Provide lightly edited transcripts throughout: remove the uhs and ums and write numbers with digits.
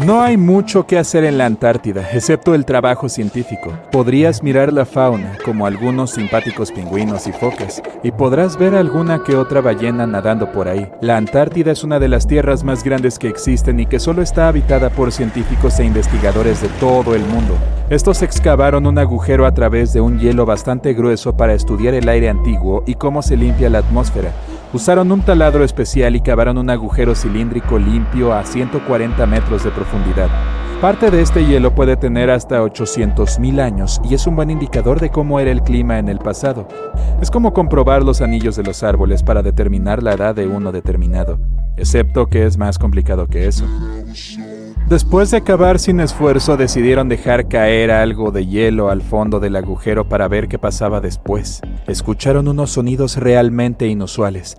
No hay mucho que hacer en la Antártida, excepto el trabajo científico. Podrías mirar la fauna, como algunos simpáticos pingüinos y focas, y podrás ver alguna que otra ballena nadando por ahí. La Antártida es una de las tierras más grandes que existen y que solo está habitada por científicos e investigadores de todo el mundo. Estos excavaron un agujero a través de un hielo bastante grueso para estudiar el aire antiguo y cómo se limpia la atmósfera. Usaron un taladro especial y cavaron un agujero cilíndrico limpio a 140 metros de profundidad. Parte de este hielo puede tener hasta 800,000 años y es un buen indicador de cómo era el clima en el pasado. Es como comprobar los anillos de los árboles para determinar la edad de uno determinado, excepto que es más complicado que eso. Después de cavar sin esfuerzo, decidieron dejar caer algo de hielo al fondo del agujero para ver qué pasaba después. Escucharon unos sonidos realmente inusuales.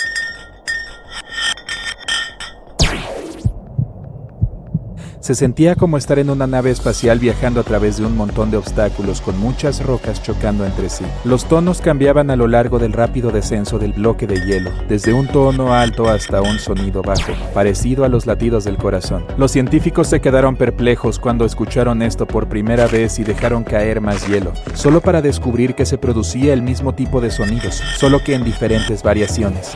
Se sentía como estar en una nave espacial viajando a través de un montón de obstáculos con muchas rocas chocando entre sí. Los tonos cambiaban a lo largo del rápido descenso del bloque de hielo, desde un tono alto hasta un sonido bajo, parecido a los latidos del corazón. Los científicos se quedaron perplejos cuando escucharon esto por primera vez y dejaron caer más hielo, solo para descubrir que se producía el mismo tipo de sonidos, solo que en diferentes variaciones.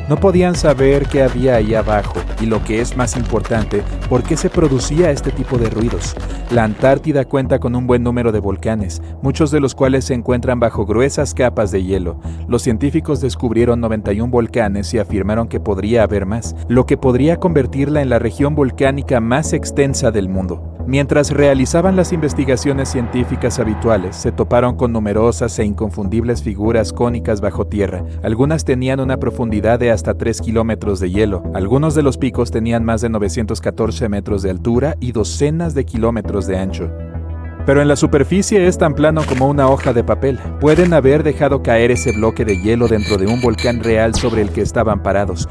No podían saber qué había ahí abajo y, lo que es más importante, por qué se producía este tipo de ruidos. La Antártida cuenta con un buen número de volcanes, muchos de los cuales se encuentran bajo gruesas capas de hielo. Los científicos descubrieron 91 volcanes y afirmaron que podría haber más, lo que podría convertirla en la región volcánica más extensa del mundo. Mientras realizaban las investigaciones científicas habituales, se toparon con numerosas e inconfundibles figuras cónicas bajo tierra. Algunas tenían una profundidad de hasta 3 kilómetros de hielo. Algunos de los picos tenían más de 914 metros de altura y docenas de kilómetros de ancho. Pero en la superficie es tan plano como una hoja de papel. Pueden haber dejado caer ese bloque de hielo dentro de un volcán real sobre el que estaban parados.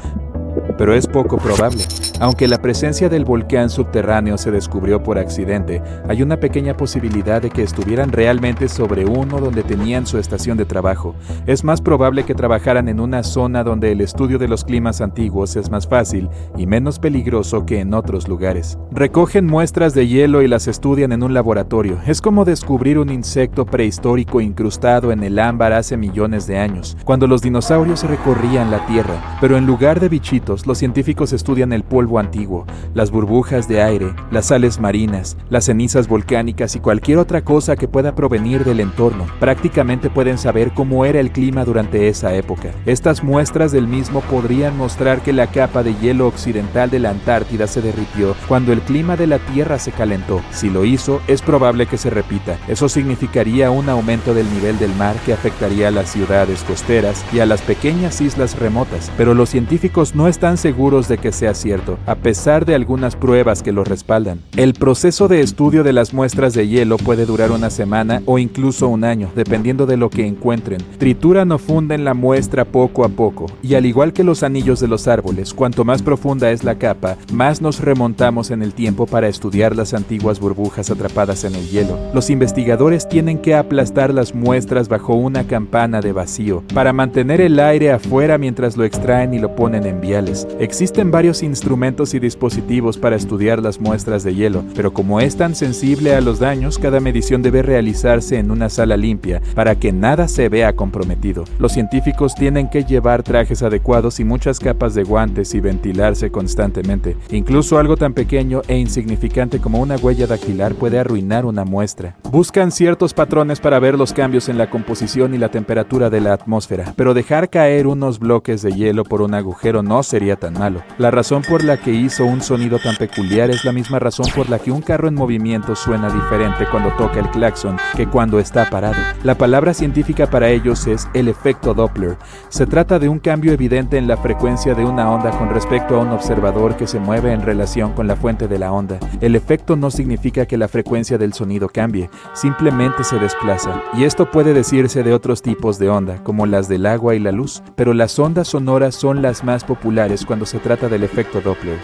Pero es poco probable. Aunque la presencia del volcán subterráneo se descubrió por accidente, hay una pequeña posibilidad de que estuvieran realmente sobre uno donde tenían su estación de trabajo. Es más probable que trabajaran en una zona donde el estudio de los climas antiguos es más fácil y menos peligroso que en otros lugares. Recogen muestras de hielo y las estudian en un laboratorio. Es como descubrir un insecto prehistórico incrustado en el ámbar hace millones de años, cuando los dinosaurios recorrían la Tierra. Pero en lugar de bichitos, los científicos estudian el polvo antiguo, las burbujas de aire, las sales marinas, las cenizas volcánicas y cualquier otra cosa que pueda provenir del entorno. Prácticamente pueden saber cómo era el clima durante esa época. Estas muestras del mismo podrían mostrar que la capa de hielo occidental de la Antártida se derritió cuando el clima de la Tierra se calentó. Si lo hizo, es probable que se repita. Eso significaría un aumento del nivel del mar que afectaría a las ciudades costeras y a las pequeñas islas remotas. Pero los científicos no están seguros de que sea cierto, a pesar de algunas pruebas que lo respaldan. El proceso de estudio de las muestras de hielo puede durar una semana o incluso un año, dependiendo de lo que encuentren. Trituran o funden la muestra poco a poco, y al igual que los anillos de los árboles, cuanto más profunda es la capa, más nos remontamos en el tiempo para estudiar las antiguas burbujas atrapadas en el hielo. Los investigadores tienen que aplastar las muestras bajo una campana de vacío, para mantener el aire afuera mientras lo extraen y lo ponen en viales. Existen varios instrumentos y dispositivos para estudiar las muestras de hielo, pero como es tan sensible a los daños, cada medición debe realizarse en una sala limpia para que nada se vea comprometido. Los científicos tienen que llevar trajes adecuados y muchas capas de guantes y ventilarse constantemente. Incluso algo tan pequeño e insignificante como una huella dactilar puede arruinar una muestra. Buscan ciertos patrones para ver los cambios en la composición y la temperatura de la atmósfera, pero dejar caer unos bloques de hielo por un agujero no sería tan malo. La razón por la que hizo un sonido tan peculiar es la misma razón por la que un carro en movimiento suena diferente cuando toca el claxon que cuando está parado. La palabra científica para ellos es el efecto Doppler. Se trata de un cambio evidente en la frecuencia de una onda con respecto a un observador que se mueve en relación con la fuente de la onda. El efecto no significa que la frecuencia del sonido cambie, simplemente se desplaza. Y esto puede decirse de otros tipos de onda, como las del agua y la luz, pero las ondas sonoras son las más populares cuando se trata del efecto Doppler.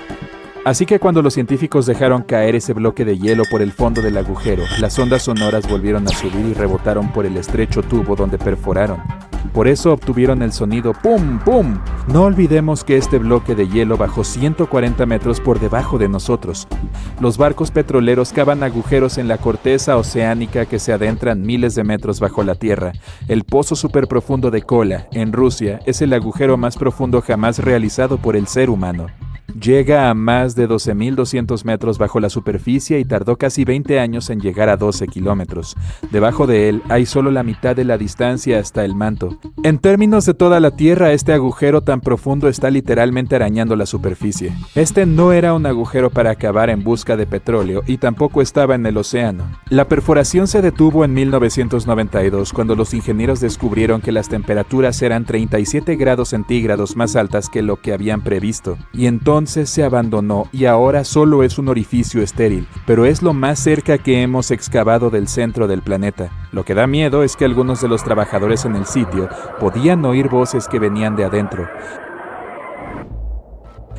Así que cuando los científicos dejaron caer ese bloque de hielo por el fondo del agujero, las ondas sonoras volvieron a subir y rebotaron por el estrecho tubo donde perforaron. Por eso obtuvieron el sonido ¡pum, pum! No olvidemos que este bloque de hielo bajó 140 metros por debajo de nosotros. Los barcos petroleros cavan agujeros en la corteza oceánica que se adentran miles de metros bajo la tierra. El pozo superprofundo de Kola, en Rusia, es el agujero más profundo jamás realizado por el ser humano. Llega a más de 12.200 metros bajo la superficie y tardó casi 20 años en llegar a 12 kilómetros. Debajo de él hay solo la mitad de la distancia hasta el manto. En términos de toda la Tierra, este agujero tan profundo está literalmente arañando la superficie. Este no era un agujero para cavar en busca de petróleo y tampoco estaba en el océano. La perforación se detuvo en 1992 cuando los ingenieros descubrieron que las temperaturas eran 37 grados centígrados más altas que lo que habían previsto. Y entonces se abandonó y ahora solo es un orificio estéril, pero es lo más cerca que hemos excavado del centro del planeta. Lo que da miedo es que algunos de los trabajadores en el sitio podían oír voces que venían de adentro.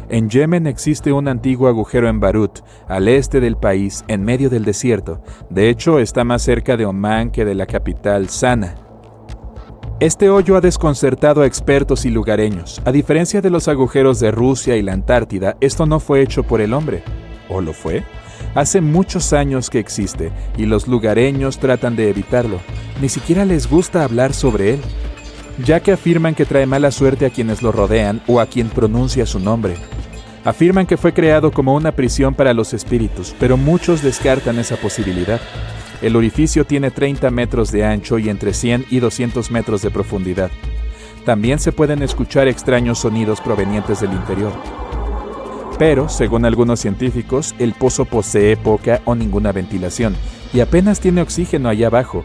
En Yemen existe un antiguo agujero en Barut, al este del país, en medio del desierto. De hecho, está más cerca de Omán que de la capital, Sana. Este hoyo ha desconcertado a expertos y lugareños. A diferencia de los agujeros de Rusia y la Antártida, esto no fue hecho por el hombre. ¿O lo fue? Hace muchos años que existe, y los lugareños tratan de evitarlo. Ni siquiera les gusta hablar sobre él, ya que afirman que trae mala suerte a quienes lo rodean o a quien pronuncia su nombre. Afirman que fue creado como una prisión para los espíritus, pero muchos descartan esa posibilidad. El orificio tiene 30 metros de ancho y entre 100 y 200 metros de profundidad. También se pueden escuchar extraños sonidos provenientes del interior. Pero, según algunos científicos, el pozo posee poca o ninguna ventilación y apenas tiene oxígeno allá abajo.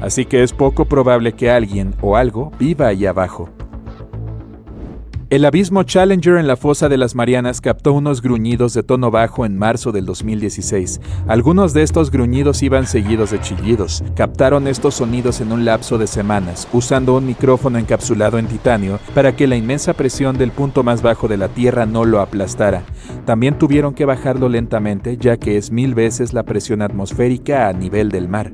Así que es poco probable que alguien o algo viva allá abajo. El abismo Challenger en la fosa de las Marianas captó unos gruñidos de tono bajo en marzo del 2016. Algunos de estos gruñidos iban seguidos de chillidos. Captaron estos sonidos en un lapso de semanas, usando un micrófono encapsulado en titanio para que la inmensa presión del punto más bajo de la Tierra no lo aplastara. También tuvieron que bajarlo lentamente, ya que es 1000 veces la presión atmosférica a nivel del mar.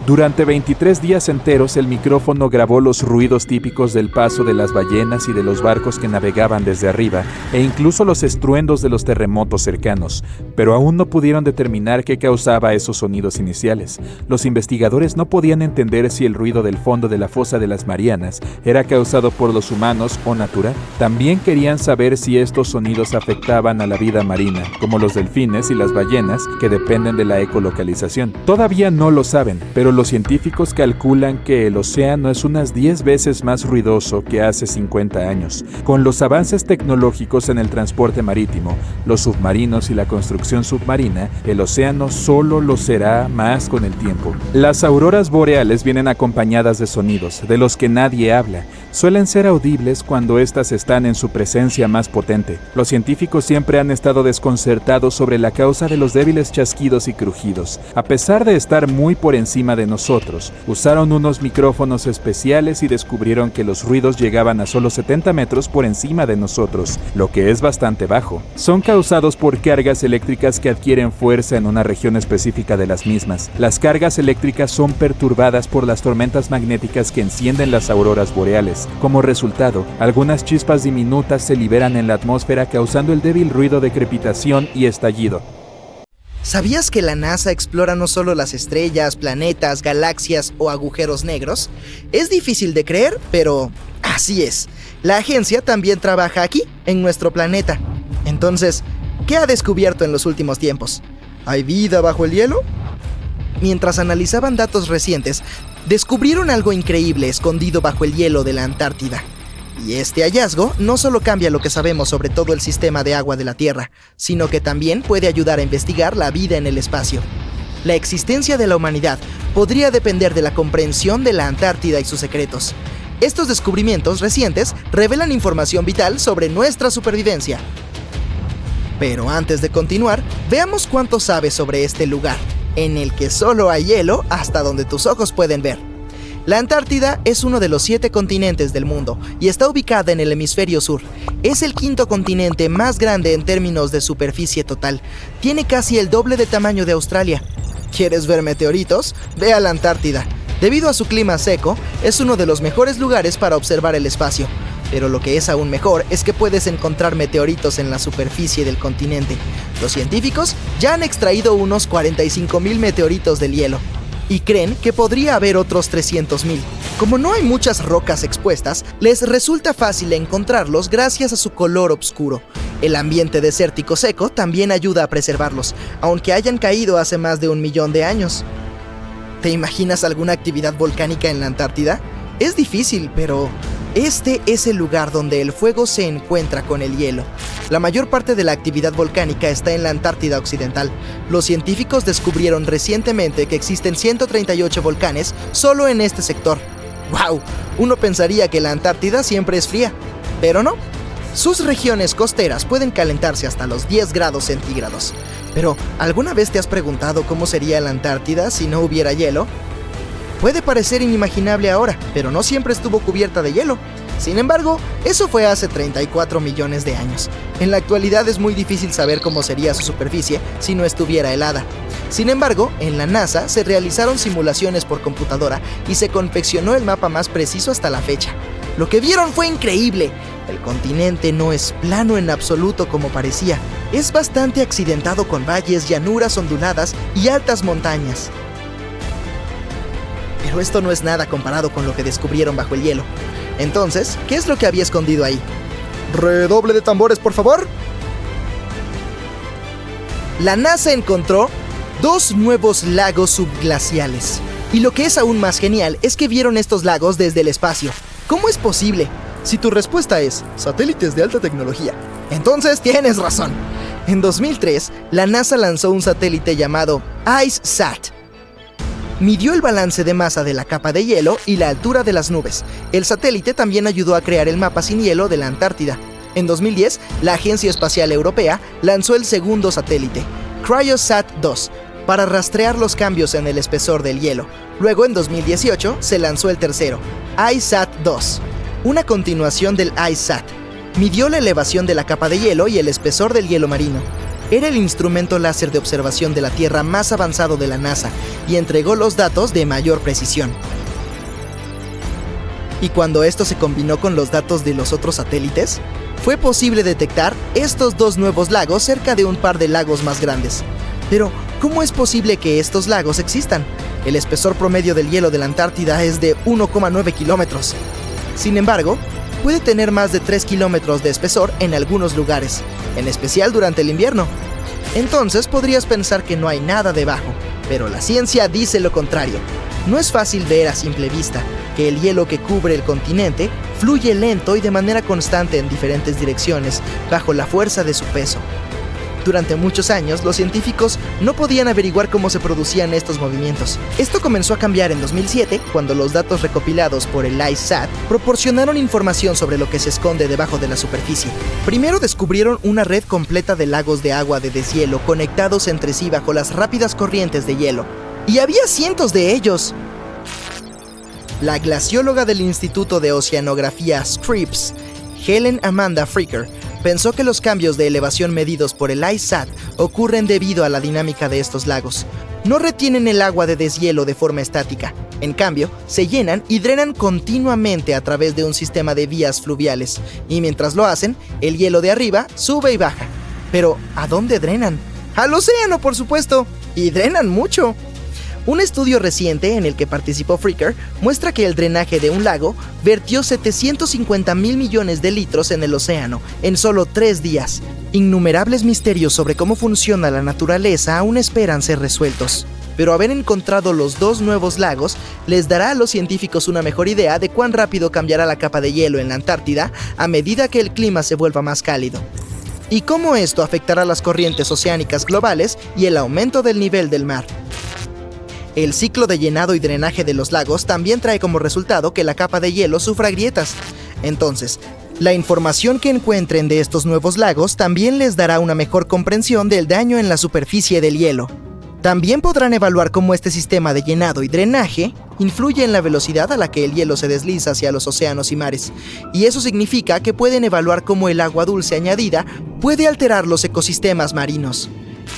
Durante 23 días enteros el micrófono grabó los ruidos típicos del paso de las ballenas y de los barcos que navegaban desde arriba, e incluso los estruendos de los terremotos cercanos, pero aún no pudieron determinar qué causaba esos sonidos iniciales. Los investigadores no podían entender si el ruido del fondo de la fosa de las Marianas era causado por los humanos o natural. También querían saber si estos sonidos afectaban a la vida marina, como los delfines y las ballenas, que dependen de la ecolocalización. Todavía no lo saben, pero los científicos calculan que el océano es unas 10 veces más ruidoso que hace 50 años. Con los avances tecnológicos en el transporte marítimo, los submarinos y la construcción submarina, el océano solo lo será más con el tiempo. Las auroras boreales vienen acompañadas de sonidos, de los que nadie habla. Suelen ser audibles cuando éstas están en su presencia más potente. Los científicos siempre han estado desconcertados sobre la causa de los débiles chasquidos y crujidos. A pesar de estar muy por encima de nosotros, usaron unos micrófonos especiales y descubrieron que los ruidos llegaban a solo 70 metros por encima de nosotros, lo que es bastante bajo. Son causados por cargas eléctricas que adquieren fuerza en una región específica de las mismas. Las cargas eléctricas son perturbadas por las tormentas magnéticas que encienden las auroras boreales. Como resultado, algunas chispas diminutas se liberan en la atmósfera causando el débil ruido de crepitación y estallido. ¿Sabías que la NASA explora no solo las estrellas, planetas, galaxias o agujeros negros? Es difícil de creer, pero así es. La agencia también trabaja aquí, en nuestro planeta. Entonces, ¿qué ha descubierto en los últimos tiempos? ¿Hay vida bajo el hielo? Mientras analizaban datos recientes, descubrieron algo increíble escondido bajo el hielo de la Antártida. Y este hallazgo no solo cambia lo que sabemos sobre todo el sistema de agua de la Tierra, sino que también puede ayudar a investigar la vida en el espacio. La existencia de la humanidad podría depender de la comprensión de la Antártida y sus secretos. Estos descubrimientos recientes revelan información vital sobre nuestra supervivencia. Pero antes de continuar, veamos cuánto sabes sobre este lugar, en el que solo hay hielo hasta donde tus ojos pueden ver. La Antártida es uno de los 7 continentes del mundo y está ubicada en el hemisferio sur. Es el 5º continente más grande en términos de superficie total. Tiene casi el doble de tamaño de Australia. ¿Quieres ver meteoritos? Ve a la Antártida. Debido a su clima seco, es uno de los mejores lugares para observar el espacio. Pero lo que es aún mejor es que puedes encontrar meteoritos en la superficie del continente. Los científicos ya han extraído unos 45,000 meteoritos del hielo y creen que podría haber otros 300,000. Como no hay muchas rocas expuestas, les resulta fácil encontrarlos gracias a su color oscuro. El ambiente desértico seco también ayuda a preservarlos, aunque hayan caído hace más de 1 millón de años. ¿Te imaginas alguna actividad volcánica en la Antártida? Es difícil, pero este es el lugar donde el fuego se encuentra con el hielo. La mayor parte de la actividad volcánica está en la Antártida Occidental. Los científicos descubrieron recientemente que existen 138 volcanes solo en este sector. ¡Wow! Uno pensaría que la Antártida siempre es fría, pero no. Sus regiones costeras pueden calentarse hasta los 10 grados centígrados. Pero, ¿alguna vez te has preguntado cómo sería la Antártida si no hubiera hielo? Puede parecer inimaginable ahora, pero no siempre estuvo cubierta de hielo. Sin embargo, eso fue hace 34 millones de años. En la actualidad es muy difícil saber cómo sería su superficie si no estuviera helada. Sin embargo, en la NASA se realizaron simulaciones por computadora y se confeccionó el mapa más preciso hasta la fecha. Lo que vieron fue increíble. El continente no es plano en absoluto como parecía. Es bastante accidentado con valles, llanuras onduladas y altas montañas. Pero esto no es nada comparado con lo que descubrieron bajo el hielo. Entonces, ¿qué es lo que había escondido ahí? ¡Redoble de tambores, por favor! La NASA encontró 2 nuevos lagos subglaciales. Y lo que es aún más genial es que vieron estos lagos desde el espacio. ¿Cómo es posible? Si tu respuesta es satélites de alta tecnología, entonces tienes razón. En 2003, la NASA lanzó un satélite llamado IceSat. Midió el balance de masa de la capa de hielo y la altura de las nubes. El satélite también ayudó a crear el mapa sin hielo de la Antártida. En 2010, la Agencia Espacial Europea lanzó el segundo satélite, CryoSat-2, para rastrear los cambios en el espesor del hielo. Luego, en 2018, se lanzó el tercero, IceSat-2, una continuación del IceSat. Midió la elevación de la capa de hielo y el espesor del hielo marino. Era el instrumento láser de observación de la Tierra más avanzado de la NASA y entregó los datos de mayor precisión. Y cuando esto se combinó con los datos de los otros satélites, fue posible detectar estos 2 nuevos lagos cerca de un par de lagos más grandes. Pero, ¿cómo es posible que estos lagos existan? El espesor promedio del hielo de la Antártida es de 1,9 kilómetros. Sin embargo, puede tener más de 3 kilómetros de espesor en algunos lugares, en especial durante el invierno. Entonces podrías pensar que no hay nada debajo, pero la ciencia dice lo contrario. No es fácil ver a simple vista que el hielo que cubre el continente fluye lento y de manera constante en diferentes direcciones bajo la fuerza de su peso. Durante muchos años, los científicos no podían averiguar cómo se producían estos movimientos. Esto comenzó a cambiar en 2007, cuando los datos recopilados por el IceSat proporcionaron información sobre lo que se esconde debajo de la superficie. Primero descubrieron una red completa de lagos de agua de deshielo conectados entre sí bajo las rápidas corrientes de hielo. ¡Y había cientos de ellos! La glacióloga del Instituto de Oceanografía Scripps, Helen Amanda Fricker, pensó que los cambios de elevación medidos por el IceSat ocurren debido a la dinámica de estos lagos. No retienen el agua de deshielo de forma estática. En cambio, se llenan y drenan continuamente a través de un sistema de vías fluviales. Y mientras lo hacen, el hielo de arriba sube y baja. Pero, ¿a dónde drenan? ¡Al océano, por supuesto! ¡Y drenan mucho! Un estudio reciente en el que participó Fricker muestra que el drenaje de un lago vertió 750,000 millones de litros en el océano en solo 3 días. Innumerables misterios sobre cómo funciona la naturaleza aún esperan ser resueltos. Pero haber encontrado los 2 nuevos lagos les dará a los científicos una mejor idea de cuán rápido cambiará la capa de hielo en la Antártida a medida que el clima se vuelva más cálido. Y cómo esto afectará las corrientes oceánicas globales y el aumento del nivel del mar. El ciclo de llenado y drenaje de los lagos también trae como resultado que la capa de hielo sufra grietas. Entonces, la información que encuentren de estos nuevos lagos también les dará una mejor comprensión del daño en la superficie del hielo. También podrán evaluar cómo este sistema de llenado y drenaje influye en la velocidad a la que el hielo se desliza hacia los océanos y mares. Y eso significa que pueden evaluar cómo el agua dulce añadida puede alterar los ecosistemas marinos.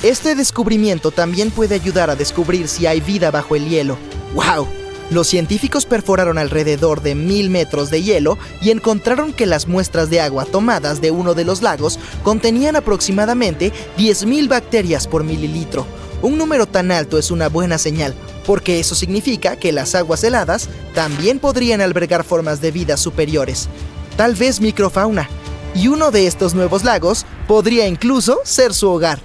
Este descubrimiento también puede ayudar a descubrir si hay vida bajo el hielo. ¡Wow! Los científicos perforaron alrededor de 1000 metros de hielo y encontraron que las muestras de agua tomadas de uno de los lagos contenían aproximadamente 10.000 bacterias por mililitro. Un número tan alto es una buena señal, porque eso significa que las aguas heladas también podrían albergar formas de vida superiores, tal vez microfauna, y uno de estos nuevos lagos podría incluso ser su hogar.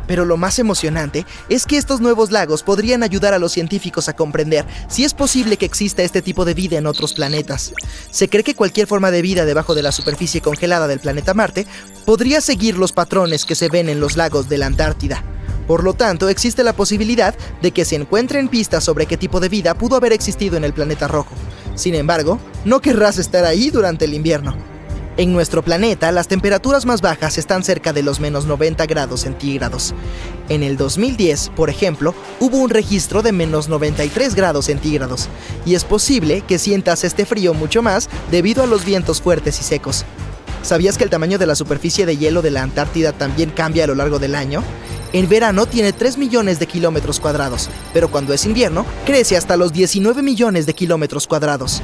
Pero lo más emocionante es que estos nuevos lagos podrían ayudar a los científicos a comprender si es posible que exista este tipo de vida en otros planetas. Se cree que cualquier forma de vida debajo de la superficie congelada del planeta Marte podría seguir los patrones que se ven en los lagos de la Antártida. Por lo tanto, existe la posibilidad de que se encuentren pistas sobre qué tipo de vida pudo haber existido en el planeta rojo. Sin embargo, no querrás estar ahí durante el invierno. En nuestro planeta, las temperaturas más bajas están cerca de los menos 90 grados centígrados. En el 2010, por ejemplo, hubo un registro de menos 93 grados centígrados, y es posible que sientas este frío mucho más debido a los vientos fuertes y secos. ¿Sabías que el tamaño de la superficie de hielo de la Antártida también cambia a lo largo del año? En verano tiene 3 millones de kilómetros cuadrados, pero cuando es invierno, crece hasta los 19 millones de kilómetros cuadrados.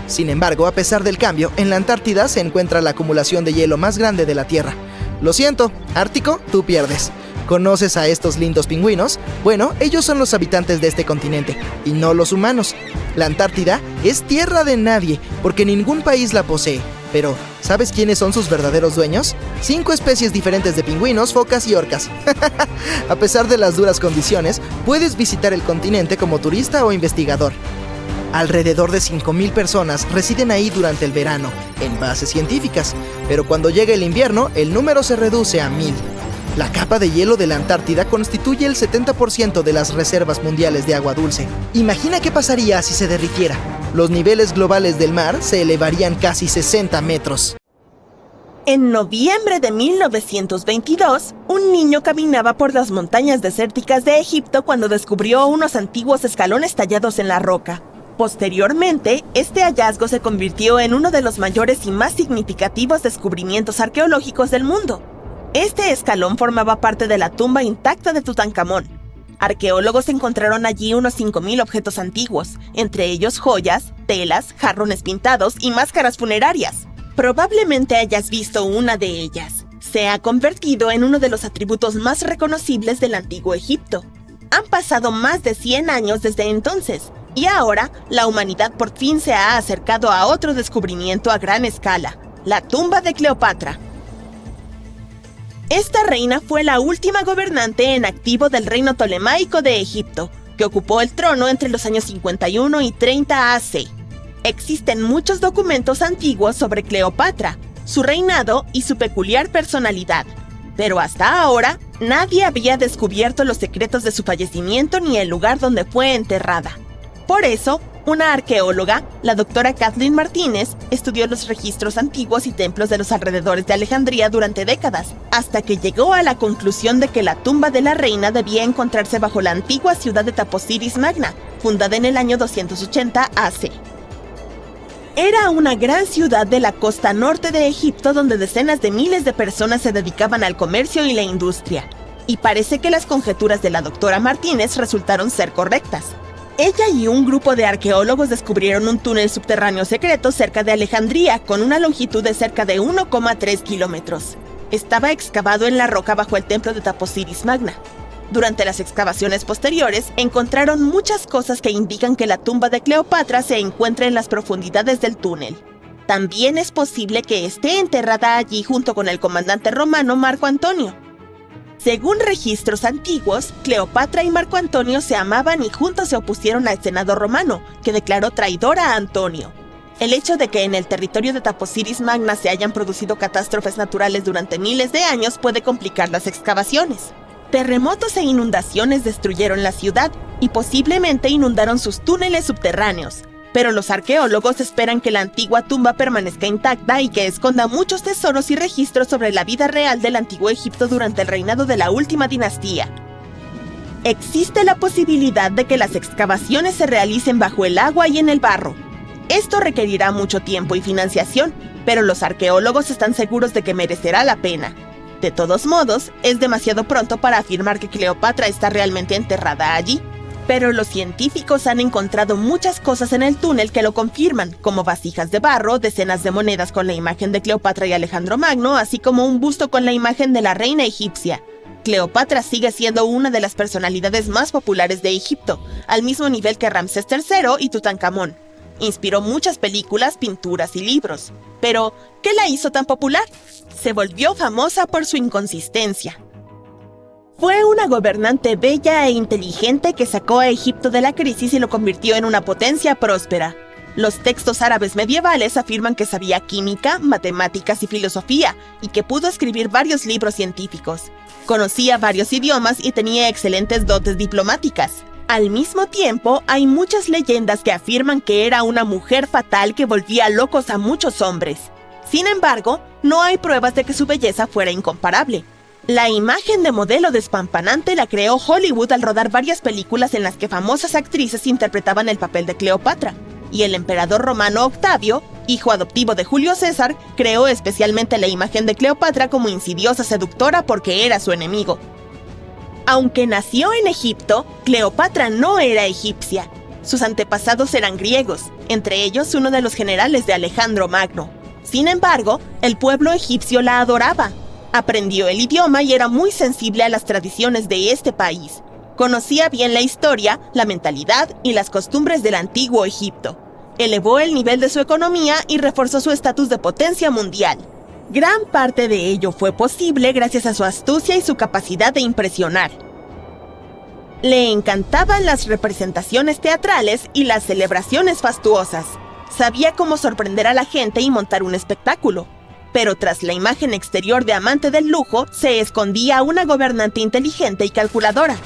Sin embargo, a pesar del cambio, en la Antártida se encuentra la acumulación de hielo más grande de la Tierra. Lo siento, Ártico, tú pierdes. ¿Conoces a estos lindos pingüinos? Bueno, ellos son los habitantes de este continente, y no los humanos. La Antártida es tierra de nadie, porque ningún país la posee. Pero, ¿sabes quiénes son sus verdaderos dueños? 5 especies diferentes de pingüinos, focas y orcas. A pesar de las duras condiciones, puedes visitar el continente como turista o investigador. Alrededor de 5.000 personas residen ahí durante el verano, en bases científicas, pero cuando llega el invierno, el número se reduce a 1.000. La capa de hielo de la Antártida constituye el 70% de las reservas mundiales de agua dulce. Imagina qué pasaría si se derritiera. Los niveles globales del mar se elevarían casi 60 metros. En noviembre de 1922, un niño caminaba por las montañas desérticas de Egipto cuando descubrió unos antiguos escalones tallados en la roca. Posteriormente, este hallazgo se convirtió en uno de los mayores y más significativos descubrimientos arqueológicos del mundo. Este escalón formaba parte de la tumba intacta de Tutankamón. Arqueólogos encontraron allí unos 5.000 objetos antiguos, entre ellos joyas, telas, jarrones pintados y máscaras funerarias. Probablemente hayas visto una de ellas. Se ha convertido en uno de los atributos más reconocibles del antiguo Egipto. Han pasado más de 100 años desde entonces, y ahora la humanidad por fin se ha acercado a otro descubrimiento a gran escala, la tumba de Cleopatra. Esta reina fue la última gobernante en activo del reino tolemaico de Egipto, que ocupó el trono entre los años 51 y 30 AC. Existen muchos documentos antiguos sobre Cleopatra, su reinado y su peculiar personalidad, pero hasta ahora nadie había descubierto los secretos de su fallecimiento ni el lugar donde fue enterrada. Por eso, una arqueóloga, la doctora Kathleen Martínez, estudió los registros antiguos y templos de los alrededores de Alejandría durante décadas, hasta que llegó a la conclusión de que la tumba de la reina debía encontrarse bajo la antigua ciudad de Taposiris Magna, fundada en el año 280 AC. Era una gran ciudad de la costa norte de Egipto donde decenas de miles de personas se dedicaban al comercio y la industria. Y parece que las conjeturas de la doctora Martínez resultaron ser correctas. Ella y un grupo de arqueólogos descubrieron un túnel subterráneo secreto cerca de Alejandría con una longitud de cerca de 1,3 kilómetros. Estaba excavado en la roca bajo el templo de Taposiris Magna. Durante las excavaciones posteriores, encontraron muchas cosas que indican que la tumba de Cleopatra se encuentra en las profundidades del túnel. También es posible que esté enterrada allí junto con el comandante romano Marco Antonio. Según registros antiguos, Cleopatra y Marco Antonio se amaban y juntos se opusieron al Senado romano, que declaró traidor a Antonio. El hecho de que en el territorio de Taposiris Magna se hayan producido catástrofes naturales durante miles de años puede complicar las excavaciones. Terremotos e inundaciones destruyeron la ciudad y posiblemente inundaron sus túneles subterráneos. Pero los arqueólogos esperan que la antigua tumba permanezca intacta y que esconda muchos tesoros y registros sobre la vida real del antiguo Egipto durante el reinado de la última dinastía. Existe la posibilidad de que las excavaciones se realicen bajo el agua y en el barro. Esto requerirá mucho tiempo y financiación, pero los arqueólogos están seguros de que merecerá la pena. De todos modos, es demasiado pronto para afirmar que Cleopatra está realmente enterrada allí. Pero los científicos han encontrado muchas cosas en el túnel que lo confirman, como vasijas de barro, decenas de monedas con la imagen de Cleopatra y Alejandro Magno, así como un busto con la imagen de la reina egipcia. Cleopatra sigue siendo una de las personalidades más populares de Egipto, al mismo nivel que Ramsés III y Tutankamón. Inspiró muchas películas, pinturas y libros. Pero, ¿qué la hizo tan popular? Se volvió famosa por su inconsistencia. Fue una gobernante bella e inteligente que sacó a Egipto de la crisis y lo convirtió en una potencia próspera. Los textos árabes medievales afirman que sabía química, matemáticas y filosofía, y que pudo escribir varios libros científicos. Conocía varios idiomas y tenía excelentes dotes diplomáticas. Al mismo tiempo, hay muchas leyendas que afirman que era una mujer fatal que volvía locos a muchos hombres. Sin embargo, no hay pruebas de que su belleza fuera incomparable. La imagen de modelo despampanante la creó Hollywood al rodar varias películas en las que famosas actrices interpretaban el papel de Cleopatra, y el emperador romano Octavio, hijo adoptivo de Julio César, creó especialmente la imagen de Cleopatra como insidiosa seductora porque era su enemigo. Aunque nació en Egipto, Cleopatra no era egipcia. Sus antepasados eran griegos, entre ellos uno de los generales de Alejandro Magno. Sin embargo, el pueblo egipcio la adoraba. Aprendió el idioma y era muy sensible a las tradiciones de este país. Conocía bien la historia, la mentalidad y las costumbres del antiguo Egipto. Elevó el nivel de su economía y reforzó su estatus de potencia mundial. Gran parte de ello fue posible gracias a su astucia y su capacidad de impresionar. Le encantaban las representaciones teatrales y las celebraciones fastuosas. Sabía cómo sorprender a la gente y montar un espectáculo. Pero tras la imagen exterior de amante del lujo, se escondía una gobernante inteligente y calculadora.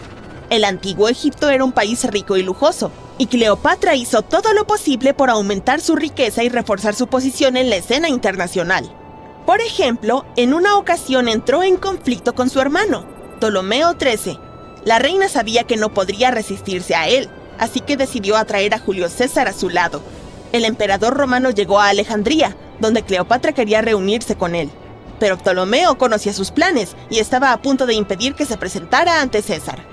El antiguo Egipto era un país rico y lujoso, y Cleopatra hizo todo lo posible por aumentar su riqueza y reforzar su posición en la escena internacional. Por ejemplo, en una ocasión entró en conflicto con su hermano, Ptolomeo XIII. La reina sabía que no podría resistirse a él, así que decidió atraer a Julio César a su lado. El emperador romano llegó a Alejandría, donde Cleopatra quería reunirse con él. Pero Ptolomeo conocía sus planes y estaba a punto de impedir que se presentara ante César.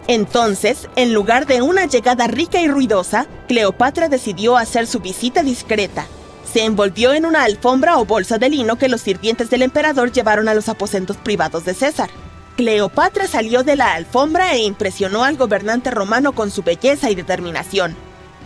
Entonces, en lugar de una llegada rica y ruidosa, Cleopatra decidió hacer su visita discreta. Se envolvió en una alfombra o bolsa de lino que los sirvientes del emperador llevaron a los aposentos privados de César. Cleopatra salió de la alfombra e impresionó al gobernante romano con su belleza y determinación.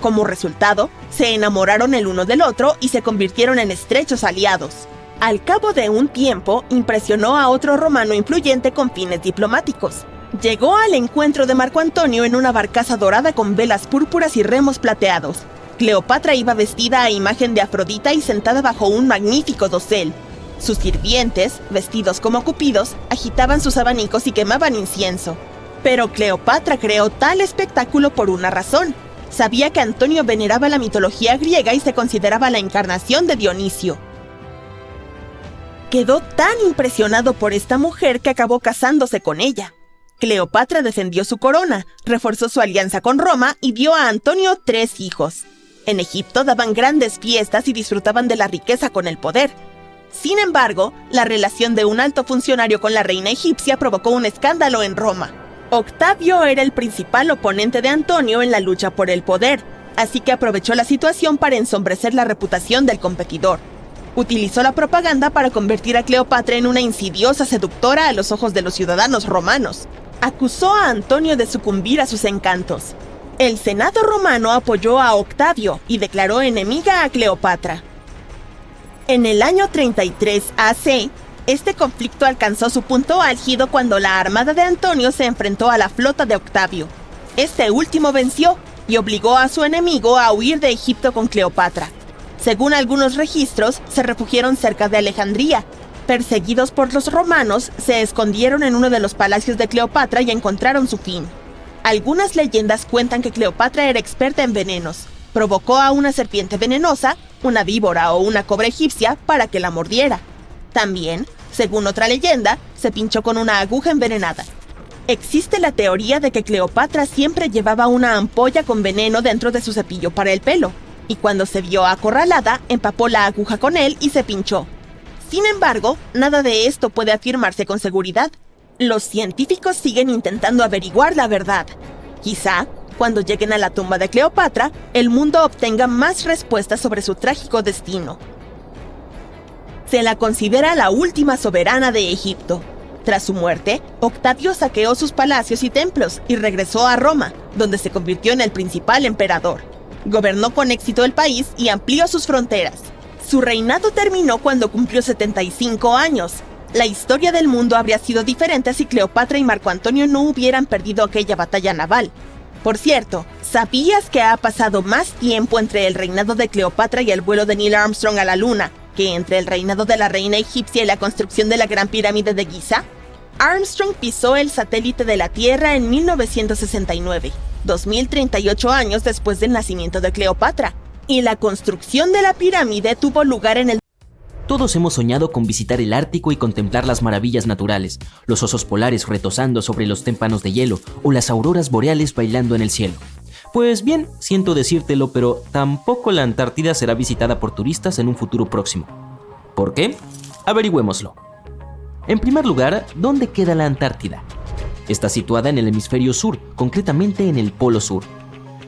Como resultado, se enamoraron el uno del otro y se convirtieron en estrechos aliados. Al cabo de un tiempo, impresionó a otro romano influyente con fines diplomáticos. Llegó al encuentro de Marco Antonio en una barcaza dorada con velas púrpuras y remos plateados. Cleopatra iba vestida a imagen de Afrodita y sentada bajo un magnífico dosel. Sus sirvientes, vestidos como cupidos, agitaban sus abanicos y quemaban incienso. Pero Cleopatra creó tal espectáculo por una razón. Sabía que Antonio veneraba la mitología griega y se consideraba la encarnación de Dionisio. Quedó tan impresionado por esta mujer que acabó casándose con ella. Cleopatra defendió su corona, reforzó su alianza con Roma y dio a Antonio 3 hijos. En Egipto daban grandes fiestas y disfrutaban de la riqueza con el poder. Sin embargo, la relación de un alto funcionario con la reina egipcia provocó un escándalo en Roma. Octavio era el principal oponente de Antonio en la lucha por el poder, así que aprovechó la situación para ensombrecer la reputación del competidor. Utilizó la propaganda para convertir a Cleopatra en una insidiosa seductora a los ojos de los ciudadanos romanos. Acusó a Antonio de sucumbir a sus encantos. El Senado romano apoyó a Octavio y declaró enemiga a Cleopatra. En el año 33 AC, este conflicto alcanzó su punto álgido cuando la armada de Antonio se enfrentó a la flota de Octavio. Este último venció y obligó a su enemigo a huir de Egipto con Cleopatra. Según algunos registros, se refugiaron cerca de Alejandría. Perseguidos por los romanos, se escondieron en uno de los palacios de Cleopatra y encontraron su fin. Algunas leyendas cuentan que Cleopatra era experta en venenos. Provocó a una serpiente venenosa, una víbora o una cobra egipcia para que la mordiera. También, según otra leyenda, se pinchó con una aguja envenenada. Existe la teoría de que Cleopatra siempre llevaba una ampolla con veneno dentro de su cepillo para el pelo, y cuando se vio acorralada, empapó la aguja con él y se pinchó. Sin embargo, nada de esto puede afirmarse con seguridad. Los científicos siguen intentando averiguar la verdad. Quizá, cuando lleguen a la tumba de Cleopatra, el mundo obtenga más respuestas sobre su trágico destino. Se la considera la última soberana de Egipto. Tras su muerte, Octavio saqueó sus palacios y templos y regresó a Roma, donde se convirtió en el principal emperador. Gobernó con éxito el país y amplió sus fronteras. Su reinado terminó cuando cumplió 75 años. La historia del mundo habría sido diferente si Cleopatra y Marco Antonio no hubieran perdido aquella batalla naval. Por cierto, ¿sabías que ha pasado más tiempo entre el reinado de Cleopatra y el vuelo de Neil Armstrong a la Luna que entre el reinado de la reina egipcia y la construcción de la Gran Pirámide de Giza? Armstrong pisó el satélite de la Tierra en 1969, 2038 años después del nacimiento de Cleopatra, y la construcción de la pirámide tuvo lugar en el... Todos hemos soñado con visitar el Ártico y contemplar las maravillas naturales, los osos polares retozando sobre los témpanos de hielo o las auroras boreales bailando en el cielo. Pues bien, siento decírtelo, pero tampoco la Antártida será visitada por turistas en un futuro próximo. ¿Por qué? Averigüémoslo. En primer lugar, ¿dónde queda la Antártida? Está situada en el hemisferio sur, concretamente en el Polo Sur.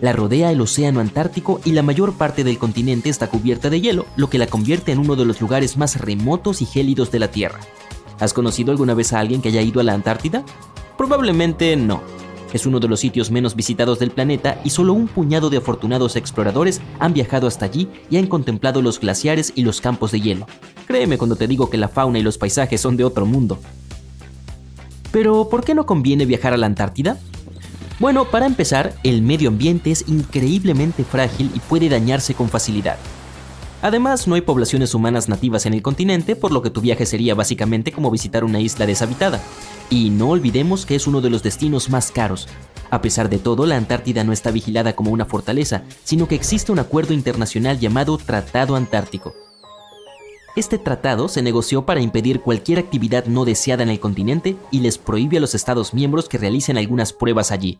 La rodea el océano Antártico y la mayor parte del continente está cubierta de hielo, lo que la convierte en uno de los lugares más remotos y gélidos de la Tierra. ¿Has conocido alguna vez a alguien que haya ido a la Antártida? Probablemente no. Es uno de los sitios menos visitados del planeta y solo un puñado de afortunados exploradores han viajado hasta allí y han contemplado los glaciares y los campos de hielo. Créeme cuando te digo que la fauna y los paisajes son de otro mundo. Pero, ¿por qué no conviene viajar a la Antártida? Bueno, para empezar, el medio ambiente es increíblemente frágil y puede dañarse con facilidad. Además, no hay poblaciones humanas nativas en el continente, por lo que tu viaje sería básicamente como visitar una isla deshabitada. Y no olvidemos que es uno de los destinos más caros. A pesar de todo, la Antártida no está vigilada como una fortaleza, sino que existe un acuerdo internacional llamado Tratado Antártico. Este tratado se negoció para impedir cualquier actividad no deseada en el continente y les prohíbe a los Estados miembros que realicen algunas pruebas allí.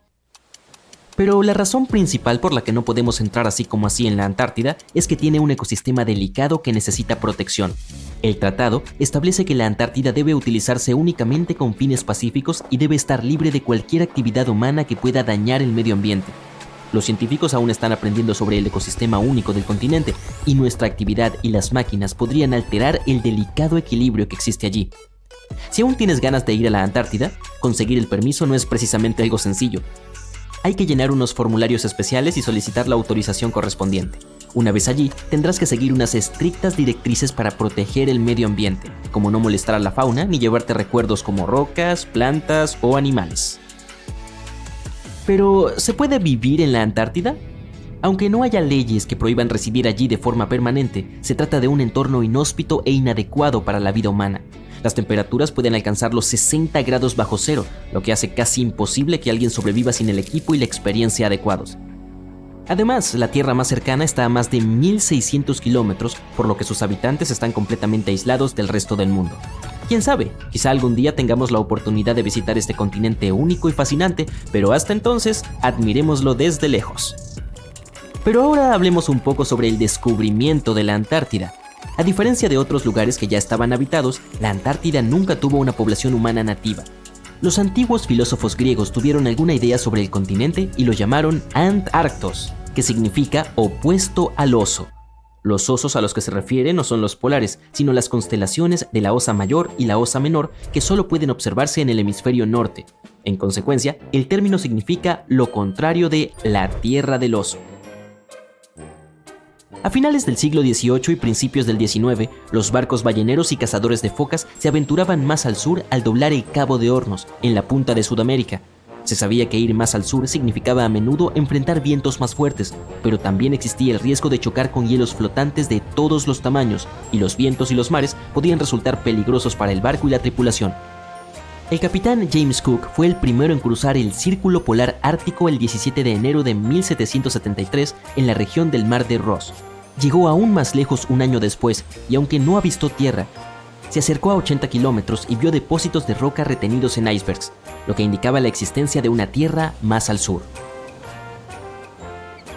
Pero la razón principal por la que no podemos entrar así como así en la Antártida es que tiene un ecosistema delicado que necesita protección. El tratado establece que la Antártida debe utilizarse únicamente con fines pacíficos y debe estar libre de cualquier actividad humana que pueda dañar el medio ambiente. Los científicos aún están aprendiendo sobre el ecosistema único del continente y nuestra actividad y las máquinas podrían alterar el delicado equilibrio que existe allí. Si aún tienes ganas de ir a la Antártida, conseguir el permiso no es precisamente algo sencillo. Hay que llenar unos formularios especiales y solicitar la autorización correspondiente. Una vez allí, tendrás que seguir unas estrictas directrices para proteger el medio ambiente, como no molestar a la fauna ni llevarte recuerdos como rocas, plantas o animales. Pero, ¿se puede vivir en la Antártida? Aunque no haya leyes que prohíban residir allí de forma permanente, se trata de un entorno inhóspito e inadecuado para la vida humana. Las temperaturas pueden alcanzar los 60 grados bajo cero, lo que hace casi imposible que alguien sobreviva sin el equipo y la experiencia adecuados. Además, la tierra más cercana está a más de 1.600 kilómetros, por lo que sus habitantes están completamente aislados del resto del mundo. Quién sabe, quizá algún día tengamos la oportunidad de visitar este continente único y fascinante, pero hasta entonces, admirémoslo desde lejos. Pero ahora hablemos un poco sobre el descubrimiento de la Antártida. A diferencia de otros lugares que ya estaban habitados, la Antártida nunca tuvo una población humana nativa. Los antiguos filósofos griegos tuvieron alguna idea sobre el continente y lo llamaron Antarctos, que significa opuesto al oso. Los osos a los que se refiere no son los polares, sino las constelaciones de la Osa Mayor y la Osa Menor que solo pueden observarse en el hemisferio norte. En consecuencia, el término significa lo contrario de la Tierra del Oso. A finales del siglo XVIII y principios del XIX, los barcos balleneros y cazadores de focas se aventuraban más al sur al doblar el Cabo de Hornos, en la punta de Sudamérica. Se sabía que ir más al sur significaba a menudo enfrentar vientos más fuertes, pero también existía el riesgo de chocar con hielos flotantes de todos los tamaños, y los vientos y los mares podían resultar peligrosos para el barco y la tripulación. El capitán James Cook fue el primero en cruzar el Círculo Polar Ártico el 17 de enero de 1773 en la región del Mar de Ross. Llegó aún más lejos un año después, y aunque no avistó tierra, se acercó a 80 kilómetros y vio depósitos de roca retenidos en icebergs, lo que indicaba la existencia de una tierra más al sur.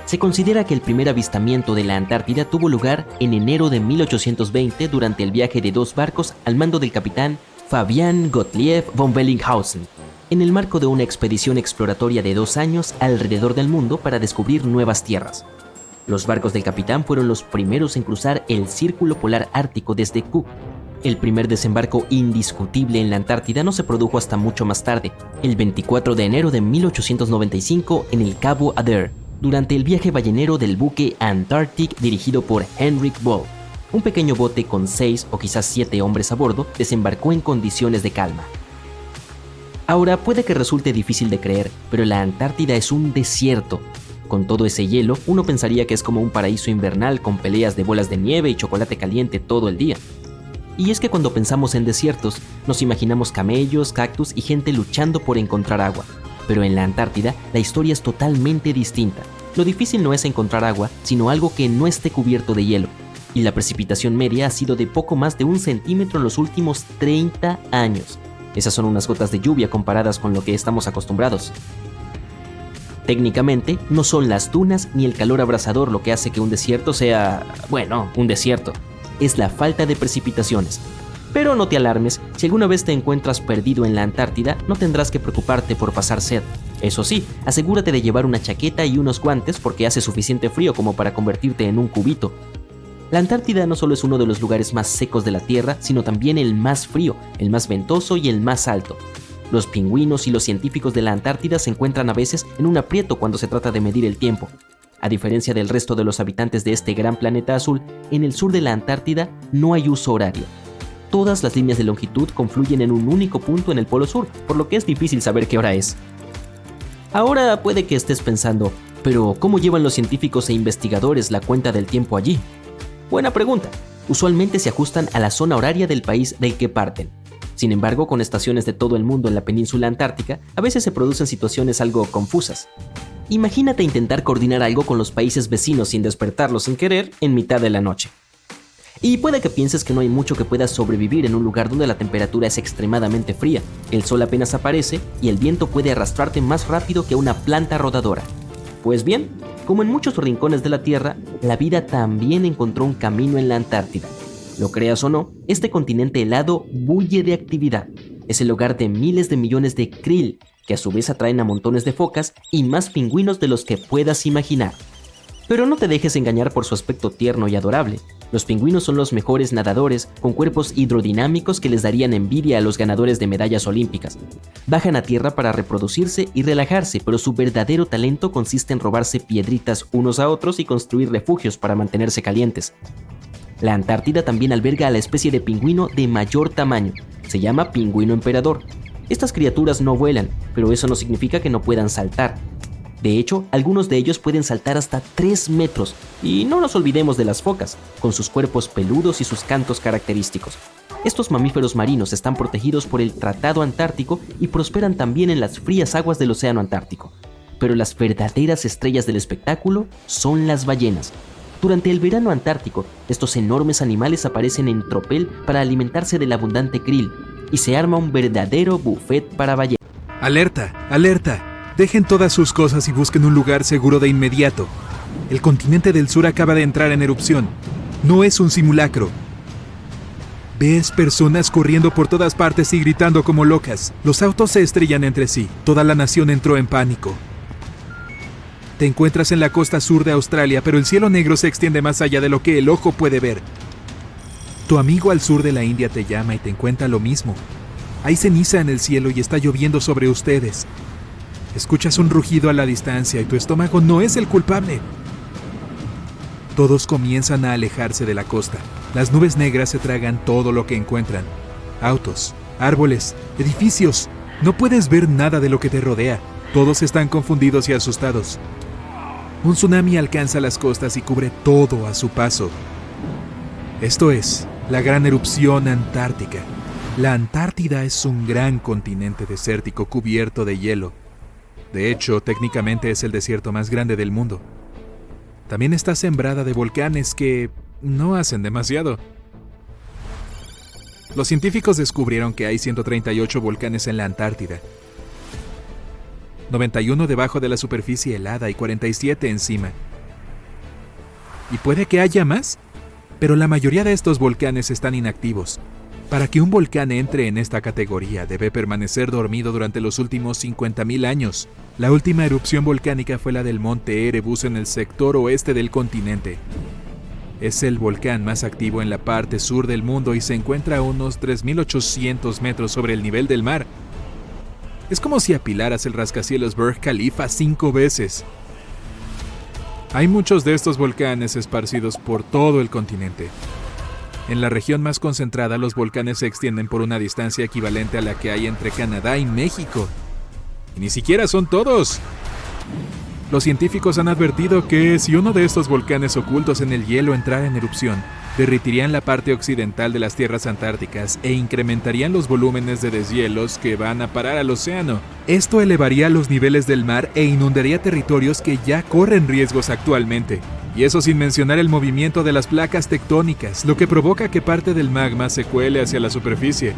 Se considera que el primer avistamiento de la Antártida tuvo lugar en enero de 1820 durante el viaje de dos barcos al mando del capitán Fabian Gottlieb von Bellinghausen. en el marco de una expedición exploratoria de 2 años alrededor del mundo para descubrir nuevas tierras. Los barcos del capitán fueron los primeros en cruzar el Círculo Polar Ártico desde Cook. El primer desembarco indiscutible en la Antártida no se produjo hasta mucho más tarde, el 24 de enero de 1895 en el Cabo Adair, durante el viaje ballenero del buque Antarctic dirigido por Henrik Ball. Un pequeño bote con 6 o quizás 7 hombres a bordo desembarcó en condiciones de calma. Ahora puede que resulte difícil de creer, pero la Antártida es un desierto. Con todo ese hielo, uno pensaría que es como un paraíso invernal con peleas de bolas de nieve y chocolate caliente todo el día. Y es que cuando pensamos en desiertos, nos imaginamos camellos, cactus y gente luchando por encontrar agua. Pero en la Antártida, la historia es totalmente distinta. Lo difícil no es encontrar agua, sino algo que no esté cubierto de hielo. Y la precipitación media ha sido de poco más de 1 centímetro en los últimos 30 años. Esas son unas gotas de lluvia comparadas con lo que estamos acostumbrados. Técnicamente, no son las dunas ni el calor abrasador lo que hace que un desierto sea, bueno, un desierto. Es la falta de precipitaciones. Pero no te alarmes, si alguna vez te encuentras perdido en la Antártida, no tendrás que preocuparte por pasar sed. Eso sí, asegúrate de llevar una chaqueta y unos guantes porque hace suficiente frío como para convertirte en un cubito. La Antártida no solo es uno de los lugares más secos de la Tierra, sino también el más frío, el más ventoso y el más alto. Los pingüinos y los científicos de la Antártida se encuentran a veces en un aprieto cuando se trata de medir el tiempo. A diferencia del resto de los habitantes de este gran planeta azul, en el sur de la Antártida no hay uso horario. Todas las líneas de longitud confluyen en un único punto en el polo sur, por lo que es difícil saber qué hora es. Ahora puede que estés pensando, pero ¿cómo llevan los científicos e investigadores la cuenta del tiempo allí? Buena pregunta. Usualmente se ajustan a la zona horaria del país del que parten. Sin embargo, con estaciones de todo el mundo en la península antártica, a veces se producen situaciones algo confusas. Imagínate intentar coordinar algo con los países vecinos sin despertarlos sin querer en mitad de la noche. Y puede que pienses que no hay mucho que puedas sobrevivir en un lugar donde la temperatura es extremadamente fría, el sol apenas aparece y el viento puede arrastrarte más rápido que una planta rodadora. Pues bien, como en muchos rincones de la Tierra, la vida también encontró un camino en la Antártida. Lo creas o no, este continente helado bulle de actividad. Es el hogar de miles de millones de krill, que a su vez atraen a montones de focas y más pingüinos de los que puedas imaginar. Pero no te dejes engañar por su aspecto tierno y adorable. Los pingüinos son los mejores nadadores, con cuerpos hidrodinámicos que les darían envidia a los ganadores de medallas olímpicas. Bajan a tierra para reproducirse y relajarse, pero su verdadero talento consiste en robarse piedritas unos a otros y construir refugios para mantenerse calientes. La Antártida también alberga a la especie de pingüino de mayor tamaño. Se llama pingüino emperador. Estas criaturas no vuelan, pero eso no significa que no puedan saltar. De hecho, algunos de ellos pueden saltar hasta 3 metros. Y no nos olvidemos de las focas, con sus cuerpos peludos y sus cantos característicos. Estos mamíferos marinos están protegidos por el Tratado Antártico y prosperan también en las frías aguas del Océano Antártico. Pero las verdaderas estrellas del espectáculo son las ballenas. Durante el verano antártico, estos enormes animales aparecen en tropel para alimentarse del abundante krill, y se arma un verdadero buffet para ballenas. ¡Alerta! ¡Alerta! Dejen todas sus cosas y busquen un lugar seguro de inmediato. El continente del sur acaba de entrar en erupción. No es un simulacro. Ves personas corriendo por todas partes y gritando como locas. Los autos se estrellan entre sí. Toda la nación entró en pánico. Te encuentras en la costa sur de Australia, pero el cielo negro se extiende más allá de lo que el ojo puede ver. Tu amigo al sur de la India te llama y te cuenta lo mismo. Hay ceniza en el cielo y está lloviendo sobre ustedes. Escuchas un rugido a la distancia y tu estómago no es el culpable. Todos comienzan a alejarse de la costa. Las nubes negras se tragan todo lo que encuentran. Autos, árboles, edificios. No puedes ver nada de lo que te rodea. Todos están confundidos y asustados. Un tsunami alcanza las costas y cubre todo a su paso. Esto es la gran erupción antártica. La Antártida es un gran continente desértico cubierto de hielo. De hecho, técnicamente es el desierto más grande del mundo. También está sembrada de volcanes que no hacen demasiado. Los científicos descubrieron que hay 138 volcanes en la Antártida. 91 debajo de la superficie helada y 47 encima. Y puede que haya más, pero la mayoría de estos volcanes están inactivos. Para que un volcán entre en esta categoría, debe permanecer dormido durante los últimos 50.000 años. La última erupción volcánica fue la del monte Erebus en el sector oeste del continente. Es el volcán más activo en la parte sur del mundo y se encuentra a unos 3.800 metros sobre el nivel del mar. Es como si apilaras el rascacielos Burj Khalifa 5 veces. Hay muchos de estos volcanes esparcidos por todo el continente. En la región más concentrada, los volcanes se extienden por una distancia equivalente a la que hay entre Canadá y México. Y ni siquiera son todos. Los científicos han advertido que si uno de estos volcanes ocultos en el hielo entrara en erupción, derritirían la parte occidental de las tierras antárticas e incrementarían los volúmenes de deshielos que van a parar al océano. Esto elevaría los niveles del mar e inundaría territorios que ya corren riesgos actualmente. Y eso sin mencionar el movimiento de las placas tectónicas, lo que provoca que parte del magma se cuele hacia la superficie.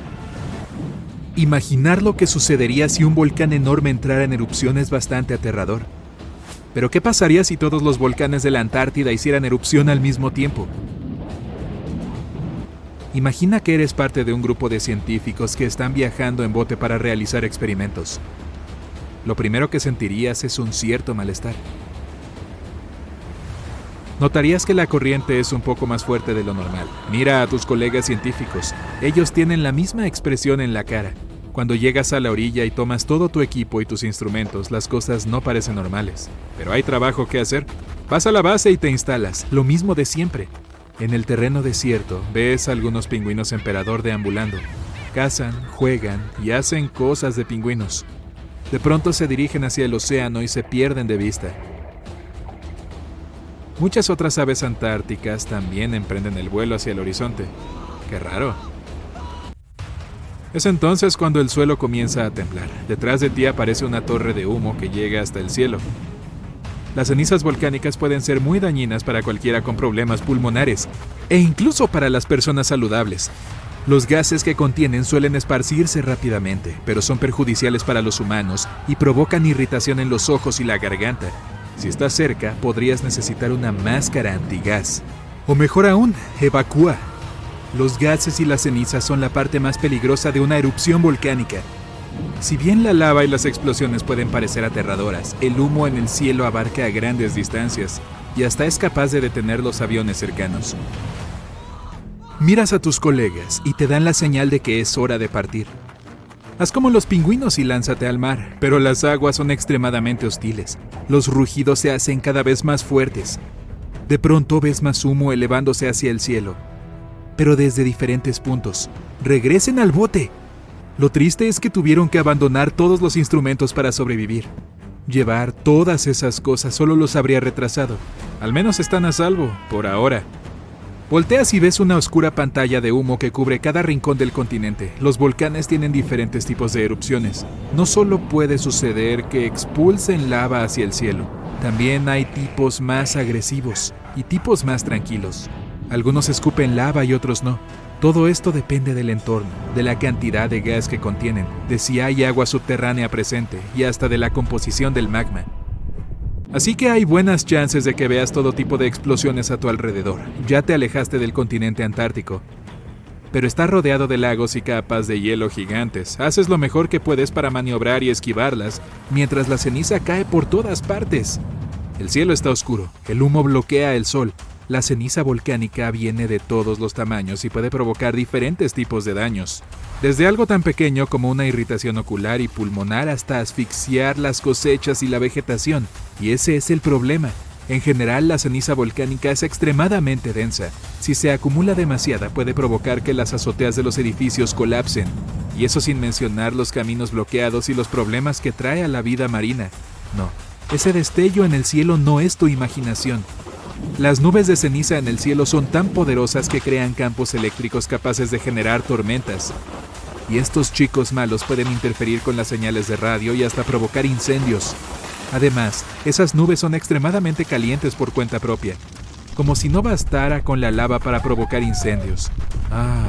Imaginar lo que sucedería si un volcán enorme entrara en erupción es bastante aterrador. Pero ¿qué pasaría si todos los volcanes de la Antártida hicieran erupción al mismo tiempo? Imagina que eres parte de un grupo de científicos que están viajando en bote para realizar experimentos. Lo primero que sentirías es un cierto malestar. Notarías que la corriente es un poco más fuerte de lo normal. Mira a tus colegas científicos. Ellos tienen la misma expresión en la cara. Cuando llegas a la orilla y tomas todo tu equipo y tus instrumentos, las cosas no parecen normales. Pero hay trabajo que hacer. Vas a la base y te instalas. Lo mismo de siempre. En el terreno desierto, ves a algunos pingüinos emperador deambulando. Cazan, juegan y hacen cosas de pingüinos. De pronto se dirigen hacia el océano y se pierden de vista. Muchas otras aves antárticas también emprenden el vuelo hacia el horizonte. ¡Qué raro! Es entonces cuando el suelo comienza a temblar. Detrás de ti aparece una torre de humo que llega hasta el cielo. Las cenizas volcánicas pueden ser muy dañinas para cualquiera con problemas pulmonares, e incluso para las personas saludables. Los gases que contienen suelen esparcirse rápidamente, pero son perjudiciales para los humanos y provocan irritación en los ojos y la garganta. Si estás cerca, podrías necesitar una máscara antigas. O mejor aún, evacúa. Los gases y las cenizas son la parte más peligrosa de una erupción volcánica. Si bien la lava y las explosiones pueden parecer aterradoras, el humo en el cielo abarca a grandes distancias y hasta es capaz de detener los aviones cercanos. Miras a tus colegas y te dan la señal de que es hora de partir. Haz como los pingüinos y lánzate al mar, pero las aguas son extremadamente hostiles. Los rugidos se hacen cada vez más fuertes. De pronto ves más humo elevándose hacia el cielo, pero desde diferentes puntos. ¡Regresen al bote! Lo triste es que tuvieron que abandonar todos los instrumentos para sobrevivir. Llevar todas esas cosas solo los habría retrasado. Al menos están a salvo, por ahora. Volteas y ves una oscura pantalla de humo que cubre cada rincón del continente. Los volcanes tienen diferentes tipos de erupciones. No solo puede suceder que expulsen lava hacia el cielo, también hay tipos más agresivos y tipos más tranquilos. Algunos escupen lava y otros no. Todo esto depende del entorno, de la cantidad de gas que contienen, de si hay agua subterránea presente y hasta de la composición del magma. Así que hay buenas chances de que veas todo tipo de explosiones a tu alrededor. Ya te alejaste del continente antártico, pero está rodeado de lagos y capas de hielo gigantes. Haces lo mejor que puedes para maniobrar y esquivarlas, mientras la ceniza cae por todas partes. El cielo está oscuro, el humo bloquea el sol. La ceniza volcánica viene de todos los tamaños y puede provocar diferentes tipos de daños. Desde algo tan pequeño como una irritación ocular y pulmonar hasta asfixiar las cosechas y la vegetación. Y ese es el problema. En general, la ceniza volcánica es extremadamente densa. Si se acumula demasiada, puede provocar que las azoteas de los edificios colapsen. Y eso sin mencionar los caminos bloqueados y los problemas que trae a la vida marina. No, ese destello en el cielo no es tu imaginación. Las nubes de ceniza en el cielo son tan poderosas que crean campos eléctricos capaces de generar tormentas. Y estos chicos malos pueden interferir con las señales de radio y hasta provocar incendios. Además, esas nubes son extremadamente calientes por cuenta propia, como si no bastara con la lava para provocar incendios.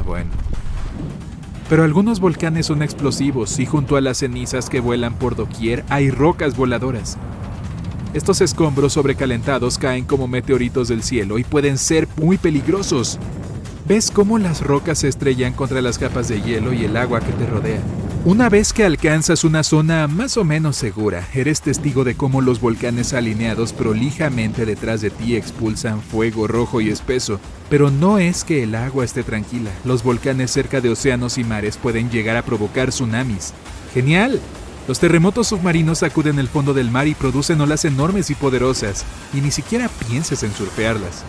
Bueno. Pero algunos volcanes son explosivos y junto a las cenizas que vuelan por doquier hay rocas voladoras. Estos escombros sobrecalentados caen como meteoritos del cielo y pueden ser muy peligrosos. Ves cómo las rocas se estrellan contra las capas de hielo y el agua que te rodea. Una vez que alcanzas una zona más o menos segura, eres testigo de cómo los volcanes alineados prolijamente detrás de ti expulsan fuego rojo y espeso. Pero no es que el agua esté tranquila. Los volcanes cerca de océanos y mares pueden llegar a provocar tsunamis. ¡Genial! Los terremotos submarinos sacuden el fondo del mar y producen olas enormes y poderosas, y ni siquiera pienses en surfearlas.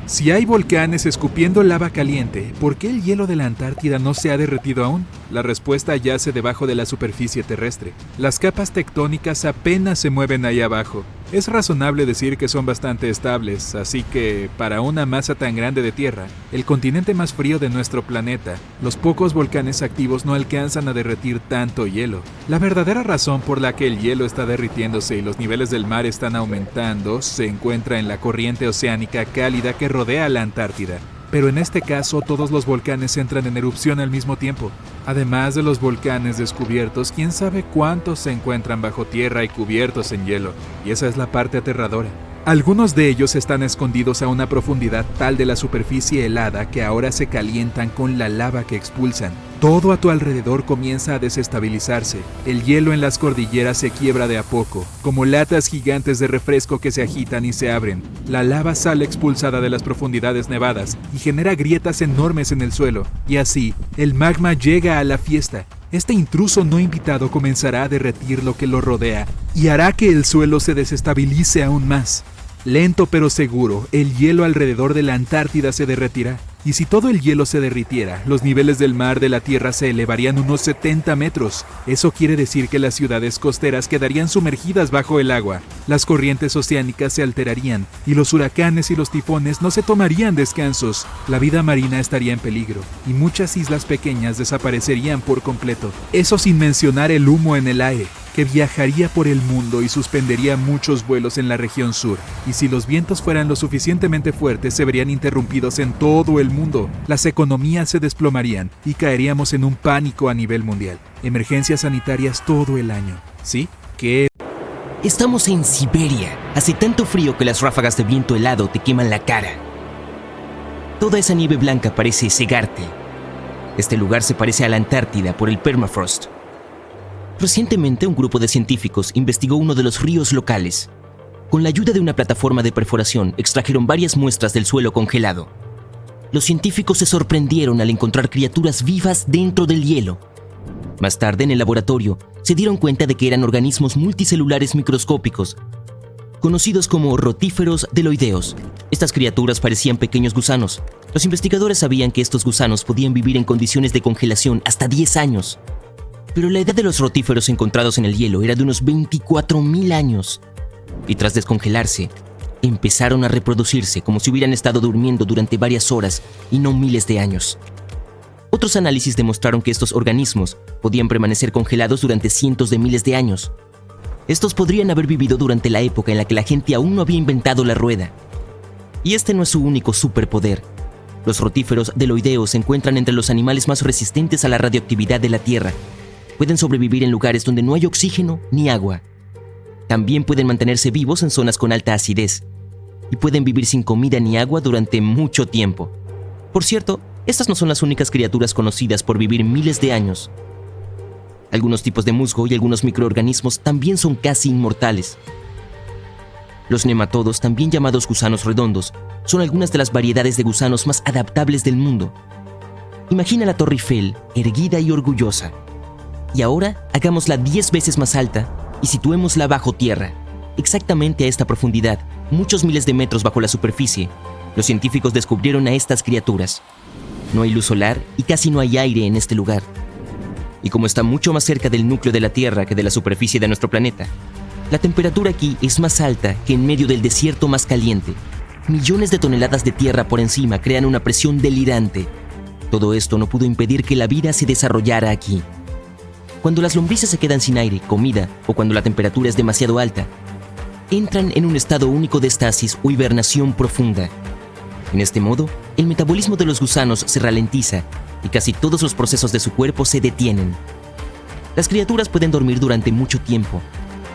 Si hay volcanes escupiendo lava caliente, ¿por qué el hielo de la Antártida no se ha derretido aún? La respuesta yace debajo de la superficie terrestre. Las capas tectónicas apenas se mueven ahí abajo. Es razonable decir que son bastante estables, así que, para una masa tan grande de tierra, el continente más frío de nuestro planeta, los pocos volcanes activos no alcanzan a derretir tanto hielo. La verdadera razón por la que el hielo está derritiéndose y los niveles del mar están aumentando se encuentra en la corriente oceánica cálida que rodea a la Antártida. Pero en este caso todos los volcanes entran en erupción al mismo tiempo. Además de los volcanes descubiertos, quién sabe cuántos se encuentran bajo tierra y cubiertos en hielo, y esa es la parte aterradora. Algunos de ellos están escondidos a una profundidad tal de la superficie helada que ahora se calientan con la lava que expulsan. Todo a tu alrededor comienza a desestabilizarse. El hielo en las cordilleras se quiebra de a poco, como latas gigantes de refresco que se agitan y se abren. La lava sale expulsada de las profundidades nevadas y genera grietas enormes en el suelo. Y así, el magma llega a la fiesta. Este intruso no invitado comenzará a derretir lo que lo rodea y hará que el suelo se desestabilice aún más. Lento pero seguro, el hielo alrededor de la Antártida se derretirá. Y si todo el hielo se derritiera, los niveles del mar de la Tierra se elevarían unos 70 metros. Eso quiere decir que las ciudades costeras quedarían sumergidas bajo el agua. Las corrientes oceánicas se alterarían y los huracanes y los tifones no se tomarían descansos. La vida marina estaría en peligro y muchas islas pequeñas desaparecerían por completo. Eso sin mencionar el humo en el aire, que viajaría por el mundo y suspendería muchos vuelos en la región sur. Y si los vientos fueran lo suficientemente fuertes, se verían interrumpidos en todo el mundo. Las economías se desplomarían y caeríamos en un pánico a nivel mundial. Emergencias sanitarias todo el año. ¿Sí? ¿Qué? Estamos en Siberia. Hace tanto frío que las ráfagas de viento helado te queman la cara. Toda esa nieve blanca parece cegarte. Este lugar se parece a la Antártida por el permafrost. Recientemente, un grupo de científicos investigó uno de los ríos locales. Con la ayuda de una plataforma de perforación, extrajeron varias muestras del suelo congelado. Los científicos se sorprendieron al encontrar criaturas vivas dentro del hielo. Más tarde, en el laboratorio, se dieron cuenta de que eran organismos multicelulares microscópicos, conocidos como rotíferos deloideos. Estas criaturas parecían pequeños gusanos. Los investigadores sabían que estos gusanos podían vivir en condiciones de congelación hasta 10 años. Pero la edad de los rotíferos encontrados en el hielo era de unos 24.000 años. Y tras descongelarse, empezaron a reproducirse como si hubieran estado durmiendo durante varias horas y no miles de años. Otros análisis demostraron que estos organismos podían permanecer congelados durante cientos de miles de años. Estos podrían haber vivido durante la época en la que la gente aún no había inventado la rueda. Y este no es su único superpoder. Los rotíferos deloideos se encuentran entre los animales más resistentes a la radioactividad de la Tierra. Pueden sobrevivir en lugares donde no hay oxígeno ni agua. También pueden mantenerse vivos en zonas con alta acidez. Y pueden vivir sin comida ni agua durante mucho tiempo. Por cierto, estas no son las únicas criaturas conocidas por vivir miles de años. Algunos tipos de musgo y algunos microorganismos también son casi inmortales. Los nematodos, también llamados gusanos redondos, son algunas de las variedades de gusanos más adaptables del mundo. Imagina la Torre Eiffel, erguida y orgullosa. Y ahora hagámosla 10 veces más alta y situémosla bajo tierra, exactamente a esta profundidad, muchos miles de metros bajo la superficie. Los científicos descubrieron a estas criaturas. No hay luz solar y casi no hay aire en este lugar. Y como está mucho más cerca del núcleo de la Tierra que de la superficie de nuestro planeta, la temperatura aquí es más alta que en medio del desierto más caliente. Millones de toneladas de tierra por encima crean una presión delirante. Todo esto no pudo impedir que la vida se desarrollara aquí. Cuando las lombrices se quedan sin aire, comida, o cuando la temperatura es demasiado alta, entran en un estado único de estasis o hibernación profunda. En este modo, el metabolismo de los gusanos se ralentiza y casi todos los procesos de su cuerpo se detienen. Las criaturas pueden dormir durante mucho tiempo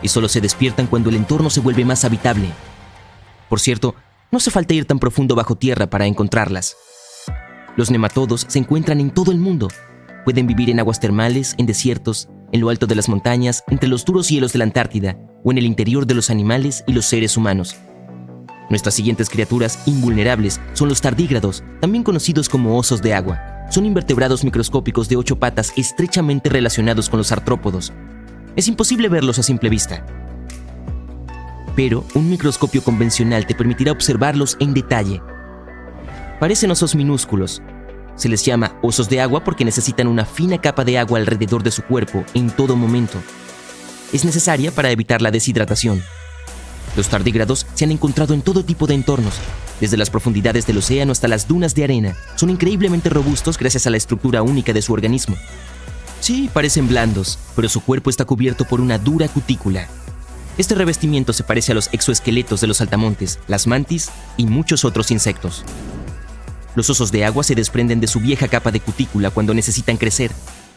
y solo se despiertan cuando el entorno se vuelve más habitable. Por cierto, No hace falta ir tan profundo bajo tierra para encontrarlas. Los nematodos se encuentran en todo el mundo. Pueden vivir en aguas termales, en desiertos, en lo alto de las montañas, entre los duros hielos de la Antártida o en el interior de los animales y los seres humanos. Nuestras siguientes criaturas invulnerables son los tardígrados, también conocidos como osos de agua. Son invertebrados microscópicos de 8 patas estrechamente relacionados con los artrópodos. Es imposible verlos a simple vista. Pero un microscopio convencional te permitirá observarlos en detalle. Parecen osos minúsculos. Se les llama osos de agua porque necesitan una fina capa de agua alrededor de su cuerpo en todo momento. Es necesaria para evitar la deshidratación. Los tardígrados se han encontrado en todo tipo de entornos, desde las profundidades del océano hasta las dunas de arena. Son increíblemente robustos gracias a la estructura única de su organismo. Sí, parecen blandos, pero su cuerpo está cubierto por una dura cutícula. Este revestimiento se parece a los exoesqueletos de los saltamontes, las mantis y muchos otros insectos. Los osos de agua se desprenden de su vieja capa de cutícula cuando necesitan crecer.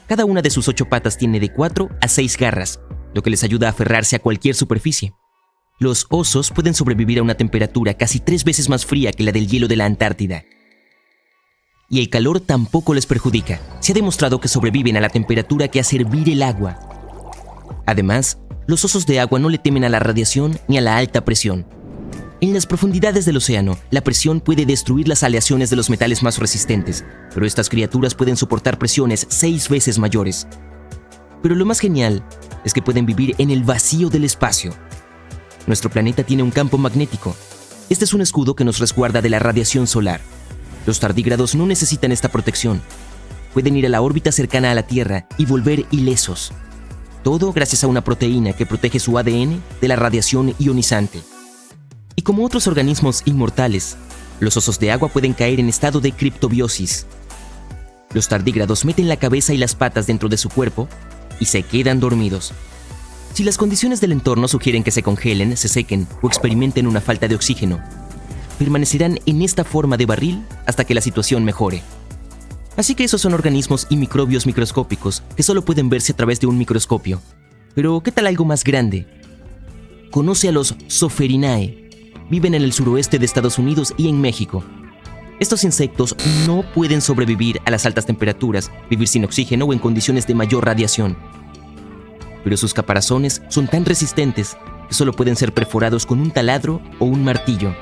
Cada una de sus 8 patas tiene de 4 a 6 garras, lo que les ayuda a aferrarse a cualquier superficie. Los osos pueden sobrevivir a una temperatura casi 3 veces más fría que la del hielo de la Antártida. Y el calor tampoco les perjudica. Se ha demostrado que sobreviven a la temperatura que hace hervir el agua. Además, los osos de agua no le temen a la radiación ni a la alta presión. En las profundidades del océano, la presión puede destruir las aleaciones de los metales más resistentes, pero estas criaturas pueden soportar presiones 6 veces mayores. Pero lo más genial es que pueden vivir en el vacío del espacio. Nuestro planeta tiene un campo magnético. Este es un escudo que nos resguarda de la radiación solar. Los tardígrados no necesitan esta protección. Pueden ir a la órbita cercana a la Tierra y volver ilesos. Todo gracias a una proteína que protege su ADN de la radiación ionizante. Y como otros organismos inmortales, los osos de agua pueden caer en estado de criptobiosis. Los tardígrados meten la cabeza y las patas dentro de su cuerpo y se quedan dormidos. Si las condiciones del entorno sugieren que se congelen, se sequen o experimenten una falta de oxígeno, permanecerán en esta forma de barril hasta que la situación mejore. Así que esos son organismos y microbios microscópicos que solo pueden verse a través de un microscopio. Pero, ¿qué tal algo más grande? Conoce a los Zophrinae. Viven en el suroeste de Estados Unidos y en México. Estos insectos no pueden sobrevivir a las altas temperaturas, vivir sin oxígeno o en condiciones de mayor radiación. Pero sus caparazones son tan resistentes que solo pueden ser perforados con un taladro o un martillo.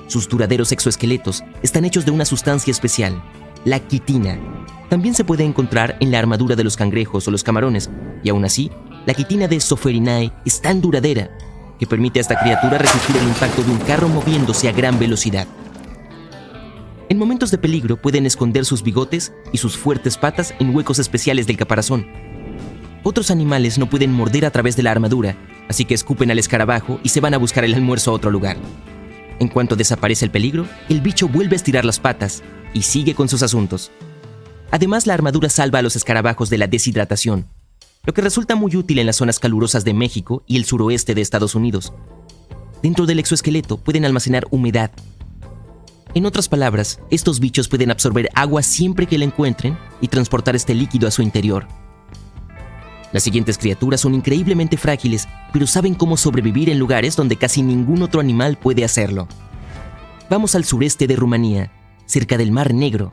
Sus duraderos exoesqueletos están hechos de una sustancia especial, la quitina. También se puede encontrar en la armadura de los cangrejos o los camarones, y aún así, la quitina de Zophrinae es tan duradera que permite a esta criatura resistir el impacto de un carro moviéndose a gran velocidad. En momentos de peligro pueden esconder sus bigotes y sus fuertes patas en huecos especiales del caparazón. Otros animales no pueden morder a través de la armadura, así que escupen al escarabajo y se van a buscar el almuerzo a otro lugar. En cuanto desaparece el peligro, el bicho vuelve a estirar las patas y sigue con sus asuntos. Además, la armadura salva a los escarabajos de la deshidratación, lo que resulta muy útil en las zonas calurosas de México y el suroeste de Estados Unidos. Dentro del exoesqueleto pueden almacenar humedad. En otras palabras, estos bichos pueden absorber agua siempre que la encuentren y transportar este líquido a su interior. Las siguientes criaturas son increíblemente frágiles, pero saben cómo sobrevivir en lugares donde casi ningún otro animal puede hacerlo. Vamos al sureste de Rumanía, cerca del Mar Negro.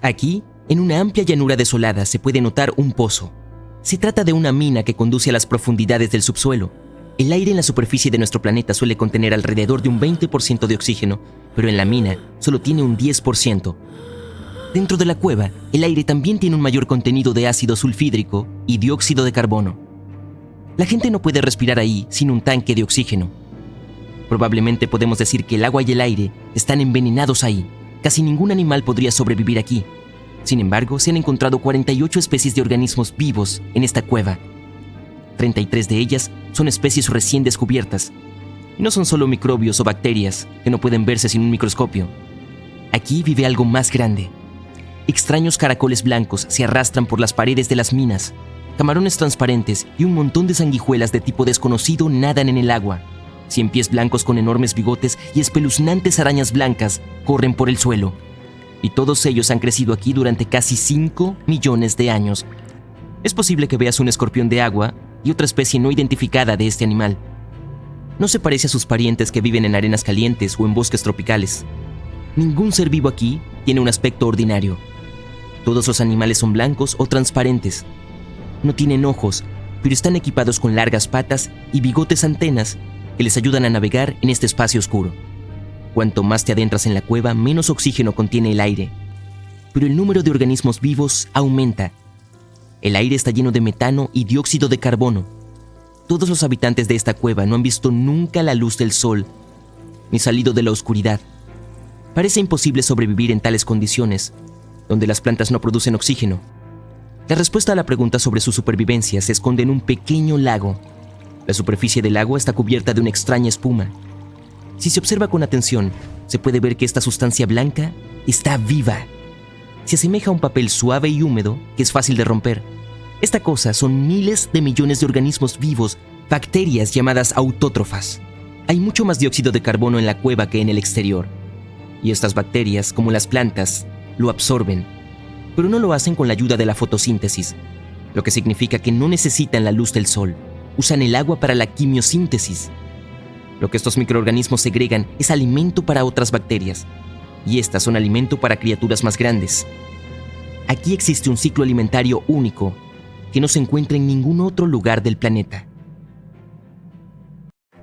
Aquí, en una amplia llanura desolada, se puede notar un pozo. Se trata de una mina que conduce a las profundidades del subsuelo. El aire en la superficie de nuestro planeta suele contener alrededor de un 20% de oxígeno, pero en la mina solo tiene un 10%. Dentro de la cueva, el aire también tiene un mayor contenido de ácido sulfídrico y dióxido de carbono. La gente no puede respirar ahí sin un tanque de oxígeno. Probablemente podemos decir que el agua y el aire están envenenados ahí. Casi ningún animal podría sobrevivir aquí. Sin embargo, se han encontrado 48 especies de organismos vivos en esta cueva. 33 de ellas son especies recién descubiertas. Y no son solo microbios o bacterias que no pueden verse sin un microscopio. Aquí vive algo más grande. Extraños caracoles blancos se arrastran por las paredes de las minas. Camarones transparentes y un montón de sanguijuelas de tipo desconocido nadan en el agua. 100 pies blancos con enormes bigotes y espeluznantes arañas blancas corren por el suelo. Y todos ellos han crecido aquí durante casi 5 millones de años. Es posible que veas un escorpión de agua y otra especie no identificada de este animal. No se parece a sus parientes que viven en arenas calientes o en bosques tropicales. Ningún ser vivo aquí tiene un aspecto ordinario. Todos los animales son blancos o transparentes. No tienen ojos, pero están equipados con largas patas y bigotes antenas que les ayudan a navegar en este espacio oscuro. Cuanto más te adentras en la cueva, menos oxígeno contiene el aire. Pero el número de organismos vivos aumenta. El aire está lleno de metano y dióxido de carbono. Todos los habitantes de esta cueva no han visto nunca la luz del sol, ni salido de la oscuridad. Parece imposible sobrevivir en tales condiciones, donde las plantas no producen oxígeno. La respuesta a la pregunta sobre su supervivencia se esconde en un pequeño lago. La superficie del lago está cubierta de una extraña espuma. Si se observa con atención, se puede ver que esta sustancia blanca está viva. Se asemeja a un papel suave y húmedo que es fácil de romper. Esta cosa son miles de millones de organismos vivos, bacterias llamadas autótrofas. Hay mucho más dióxido de carbono en la cueva que en el exterior. Y estas bacterias, como las plantas, lo absorben. Pero no lo hacen con la ayuda de la fotosíntesis, lo que significa que no necesitan la luz del sol. Usan el agua para la quimiosíntesis. Lo que estos microorganismos segregan es alimento para otras bacterias, y estas son alimento para criaturas más grandes. Aquí existe un ciclo alimentario único que no se encuentra en ningún otro lugar del planeta.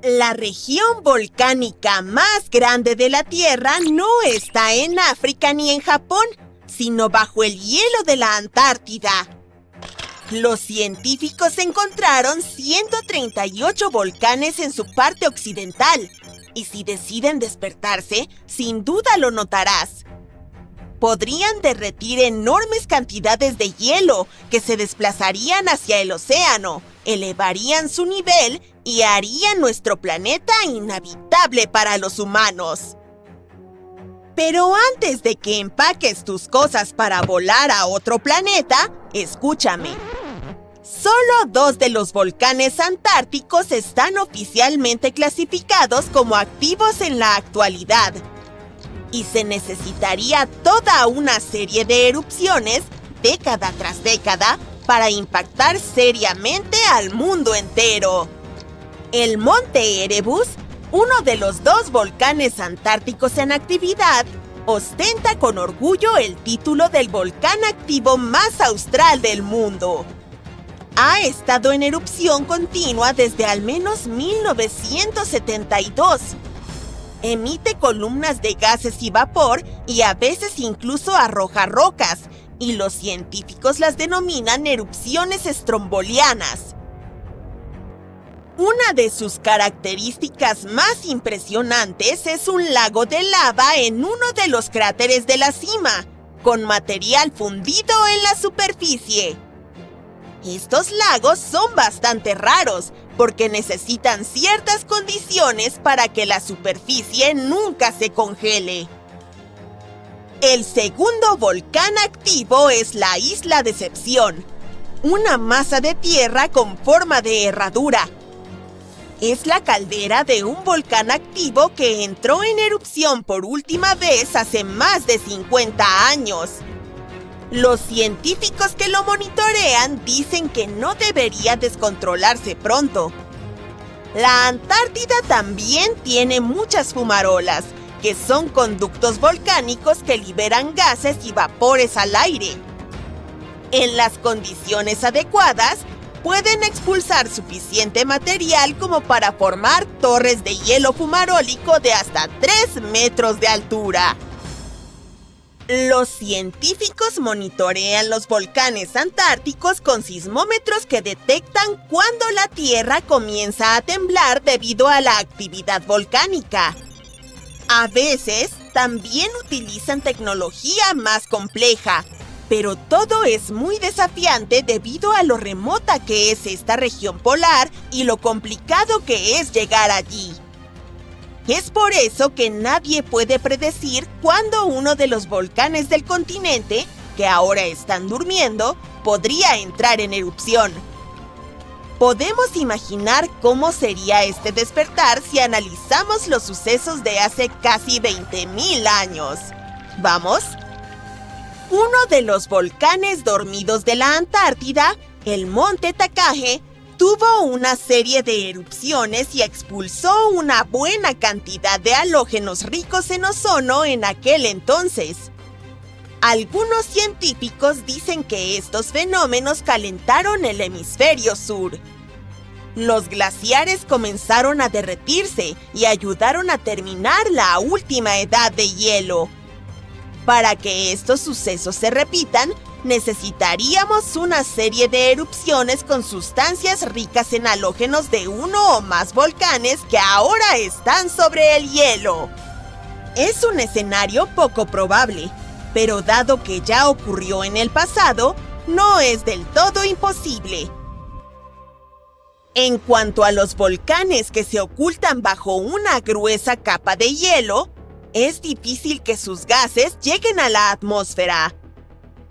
La región volcánica más grande de la Tierra no está en África ni en Japón, sino bajo el hielo de la Antártida. Los científicos encontraron 138 volcanes en su parte occidental, y si deciden despertarse, sin duda lo notarás. Podrían derretir enormes cantidades de hielo que se desplazarían hacia el océano, elevarían su nivel y harían nuestro planeta inhabitable para los humanos. Pero antes de que empaques tus cosas para volar a otro planeta, escúchame. Solo 2 de los volcanes antárticos están oficialmente clasificados como activos en la actualidad. Y se necesitaría toda una serie de erupciones, década tras década, para impactar seriamente al mundo entero. El Monte Erebus, uno de los 2 volcanes antárticos en actividad, ostenta con orgullo el título del volcán activo más austral del mundo. Ha estado en erupción continua desde al menos 1972. Emite columnas de gases y vapor y a veces incluso arroja rocas, y los científicos las denominan erupciones estrombolianas. Una de sus características más impresionantes es un lago de lava en uno de los cráteres de la cima, con material fundido en la superficie. Estos lagos son bastante raros porque necesitan ciertas condiciones para que la superficie nunca se congele. El segundo volcán activo es la Isla Decepción, una masa de tierra con forma de herradura. Es la caldera de un volcán activo que entró en erupción por última vez hace más de 50 años. Los científicos que lo monitorean dicen que no debería descontrolarse pronto. La Antártida también tiene muchas fumarolas, que son conductos volcánicos que liberan gases y vapores al aire. En las condiciones adecuadas, pueden expulsar suficiente material como para formar torres de hielo fumarólico de hasta 3 metros de altura. Los científicos monitorean los volcanes antárticos con sismómetros que detectan cuando la Tierra comienza a temblar debido a la actividad volcánica. A veces, también utilizan tecnología más compleja, pero todo es muy desafiante debido a lo remota que es esta región polar y lo complicado que es llegar allí. Es por eso que nadie puede predecir cuándo uno de los volcanes del continente, que ahora están durmiendo, podría entrar en erupción. Podemos imaginar cómo sería este despertar si analizamos los sucesos de hace casi 20.000 años. ¿Vamos? Uno de los volcanes dormidos de la Antártida, el Monte Takage, Tuvo una serie de erupciones y expulsó una buena cantidad de halógenos ricos en ozono en aquel entonces. Algunos científicos dicen que estos fenómenos calentaron el hemisferio sur. Los glaciares comenzaron a derretirse y ayudaron a terminar la última edad de hielo. Para que estos sucesos se repitan, necesitaríamos una serie de erupciones con sustancias ricas en halógenos de uno o más volcanes que ahora están sobre el hielo. Es un escenario poco probable, pero dado que ya ocurrió en el pasado, no es del todo imposible. En cuanto a los volcanes que se ocultan bajo una gruesa capa de hielo, es difícil que sus gases lleguen a la atmósfera.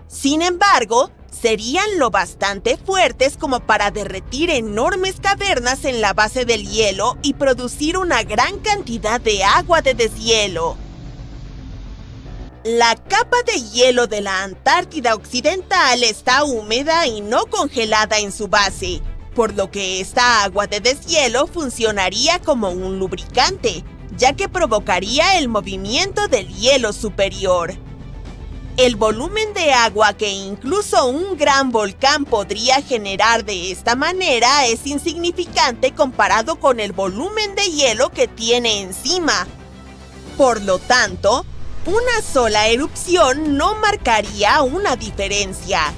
Sin embargo, serían lo bastante fuertes como para derretir enormes cavernas en la base del hielo y producir una gran cantidad de agua de deshielo. La capa de hielo de la Antártida Occidental está húmeda y no congelada en su base, por lo que esta agua de deshielo funcionaría como un lubricante, ya que provocaría el movimiento del hielo superior. El volumen de agua que incluso un gran volcán podría generar de esta manera es insignificante comparado con el volumen de hielo que tiene encima. Por lo tanto, una sola erupción no marcaría una diferencia.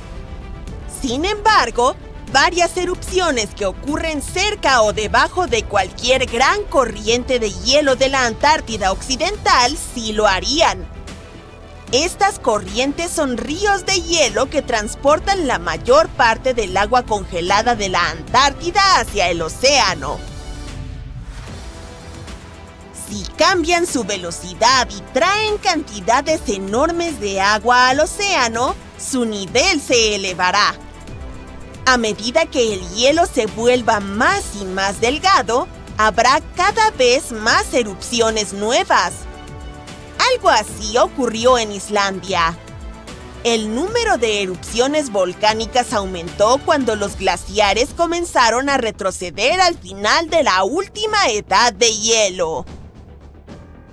Sin embargo, varias erupciones que ocurren cerca o debajo de cualquier gran corriente de hielo de la Antártida Occidental sí lo harían. Estas corrientes son ríos de hielo que transportan la mayor parte del agua congelada de la Antártida hacia el océano. Si cambian su velocidad y traen cantidades enormes de agua al océano, su nivel se elevará. A medida que el hielo se vuelva más y más delgado, habrá cada vez más erupciones nuevas. Algo así ocurrió en Islandia. El número de erupciones volcánicas aumentó cuando los glaciares comenzaron a retroceder al final de la última edad de hielo.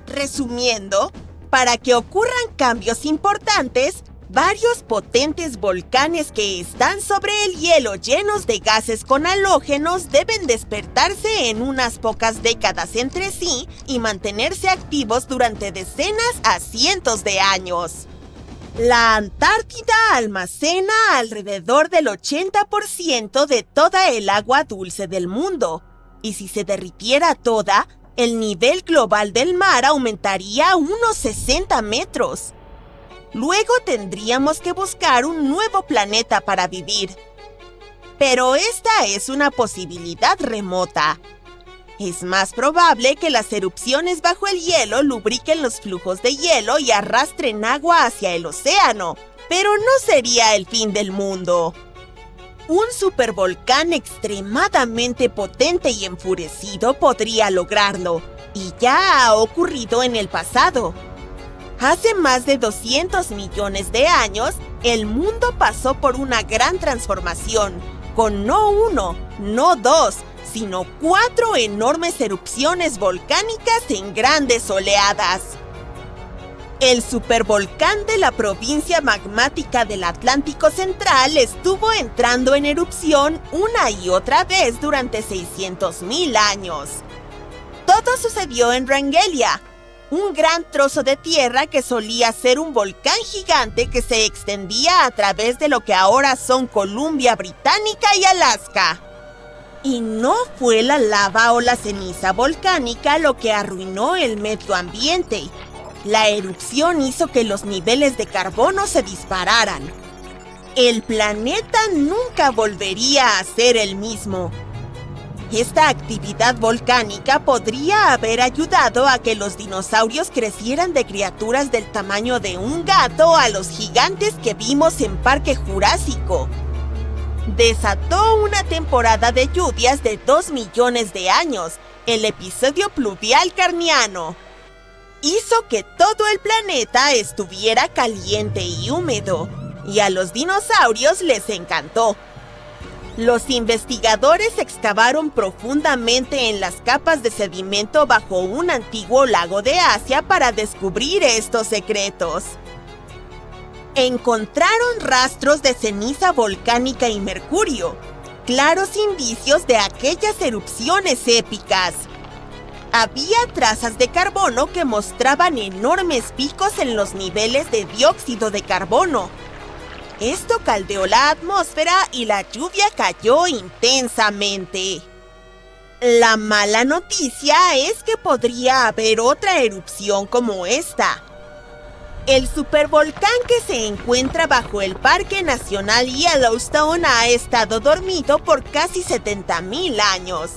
Resumiendo, para que ocurran cambios importantes, varios potentes volcanes que están sobre el hielo llenos de gases con halógenos deben despertarse en unas pocas décadas entre sí y mantenerse activos durante decenas a cientos de años. La Antártida almacena alrededor del 80% de toda el agua dulce del mundo, y si se derritiera toda, el nivel global del mar aumentaría unos 60 metros. Luego tendríamos que buscar un nuevo planeta para vivir. Pero esta es una posibilidad remota. Es más probable que las erupciones bajo el hielo lubriquen los flujos de hielo y arrastren agua hacia el océano, pero no sería el fin del mundo. Un supervolcán extremadamente potente y enfurecido podría lograrlo, y ya ha ocurrido en el pasado. Hace más de 200 millones de años, el mundo pasó por una gran transformación, con no uno, no dos, sino 4 enormes erupciones volcánicas en grandes oleadas. El supervolcán de la provincia magmática del Atlántico Central estuvo entrando en erupción una y otra vez durante 600.000 años. Todo sucedió en Wrangellia, un gran trozo de tierra que solía ser un volcán gigante que se extendía a través de lo que ahora son Columbia Británica y Alaska. Y no fue la lava o la ceniza volcánica lo que arruinó el medio ambiente. La erupción hizo que los niveles de carbono se dispararan. El planeta nunca volvería a ser el mismo. Esta actividad volcánica podría haber ayudado a que los dinosaurios crecieran de criaturas del tamaño de un gato a los gigantes que vimos en Parque Jurásico. Desató una temporada de lluvias de 2 millones de años, el episodio pluvial carniano. Hizo que todo el planeta estuviera caliente y húmedo, y a los dinosaurios les encantó. Los investigadores excavaron profundamente en las capas de sedimento bajo un antiguo lago de Asia para descubrir estos secretos. Encontraron rastros de ceniza volcánica y mercurio, claros indicios de aquellas erupciones épicas. Había trazas de carbono que mostraban enormes picos en los niveles de dióxido de carbono. Esto caldeó la atmósfera y la lluvia cayó intensamente. La mala noticia es que podría haber otra erupción como esta. El supervolcán que se encuentra bajo el Parque Nacional Yellowstone ha estado dormido por casi 70,000 años.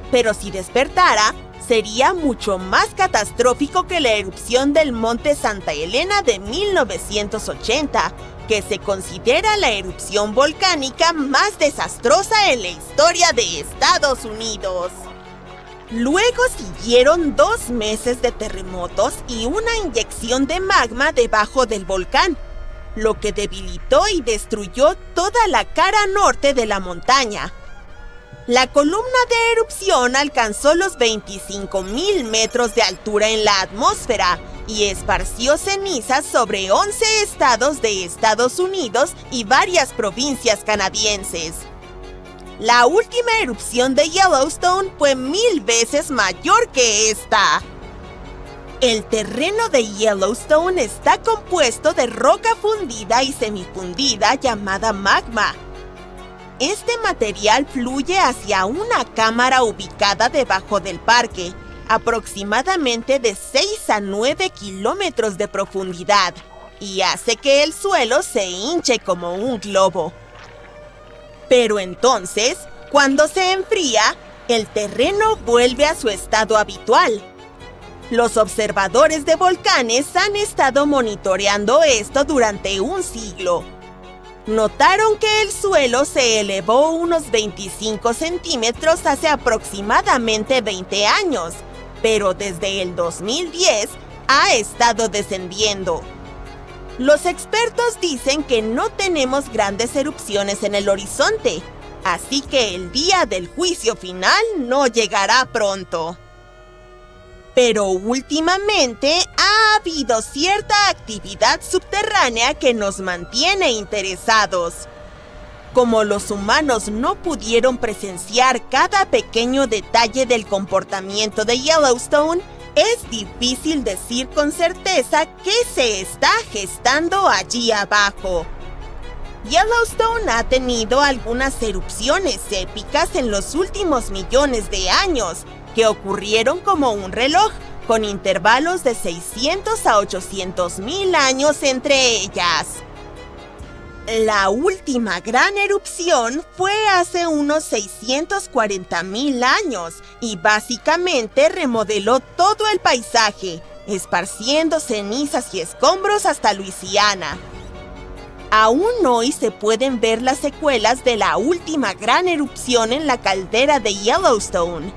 Pero si despertara, sería mucho más catastrófico que la erupción del Monte Santa Elena de 1980, que se considera la erupción volcánica más desastrosa en la historia de Estados Unidos. Luego siguieron 2 meses de terremotos y una inyección de magma debajo del volcán, lo que debilitó y destruyó toda la cara norte de la montaña. La columna de erupción alcanzó los 25,000 metros de altura en la atmósfera y esparció cenizas sobre 11 estados de Estados Unidos y varias provincias canadienses. La última erupción de Yellowstone fue 1000 veces mayor que esta. El terreno de Yellowstone está compuesto de roca fundida y semifundida llamada magma. Este material fluye hacia una cámara ubicada debajo del parque, aproximadamente de 6 a 9 kilómetros de profundidad, y hace que el suelo se hinche como un globo. Pero entonces, cuando se enfría, el terreno vuelve a su estado habitual. Los observadores de volcanes han estado monitoreando esto durante un siglo. Notaron que el suelo se elevó unos 25 centímetros hace aproximadamente 20 años, pero desde el 2010 ha estado descendiendo. Los expertos dicen que no tenemos grandes erupciones en el horizonte, así que el día del juicio final no llegará pronto. Pero últimamente ha habido cierta actividad subterránea que nos mantiene interesados. Como los humanos no pudieron presenciar cada pequeño detalle del comportamiento de Yellowstone, es difícil decir con certeza qué se está gestando allí abajo. Yellowstone ha tenido algunas erupciones épicas en los últimos millones de años, que ocurrieron como un reloj, con intervalos de 600 a 800,000 años entre ellas. La última gran erupción fue hace unos 640,000 años y básicamente remodeló todo el paisaje, esparciendo cenizas y escombros hasta Luisiana. Aún hoy se pueden ver las secuelas de la última gran erupción en la caldera de Yellowstone.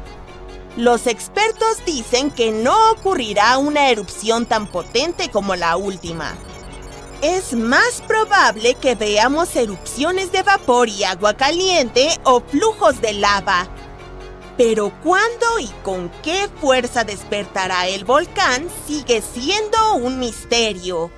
Los expertos dicen que no ocurrirá una erupción tan potente como la última. Es más probable que veamos erupciones de vapor y agua caliente o flujos de lava. Pero ¿cuándo y con qué fuerza despertará el volcán sigue siendo un misterio?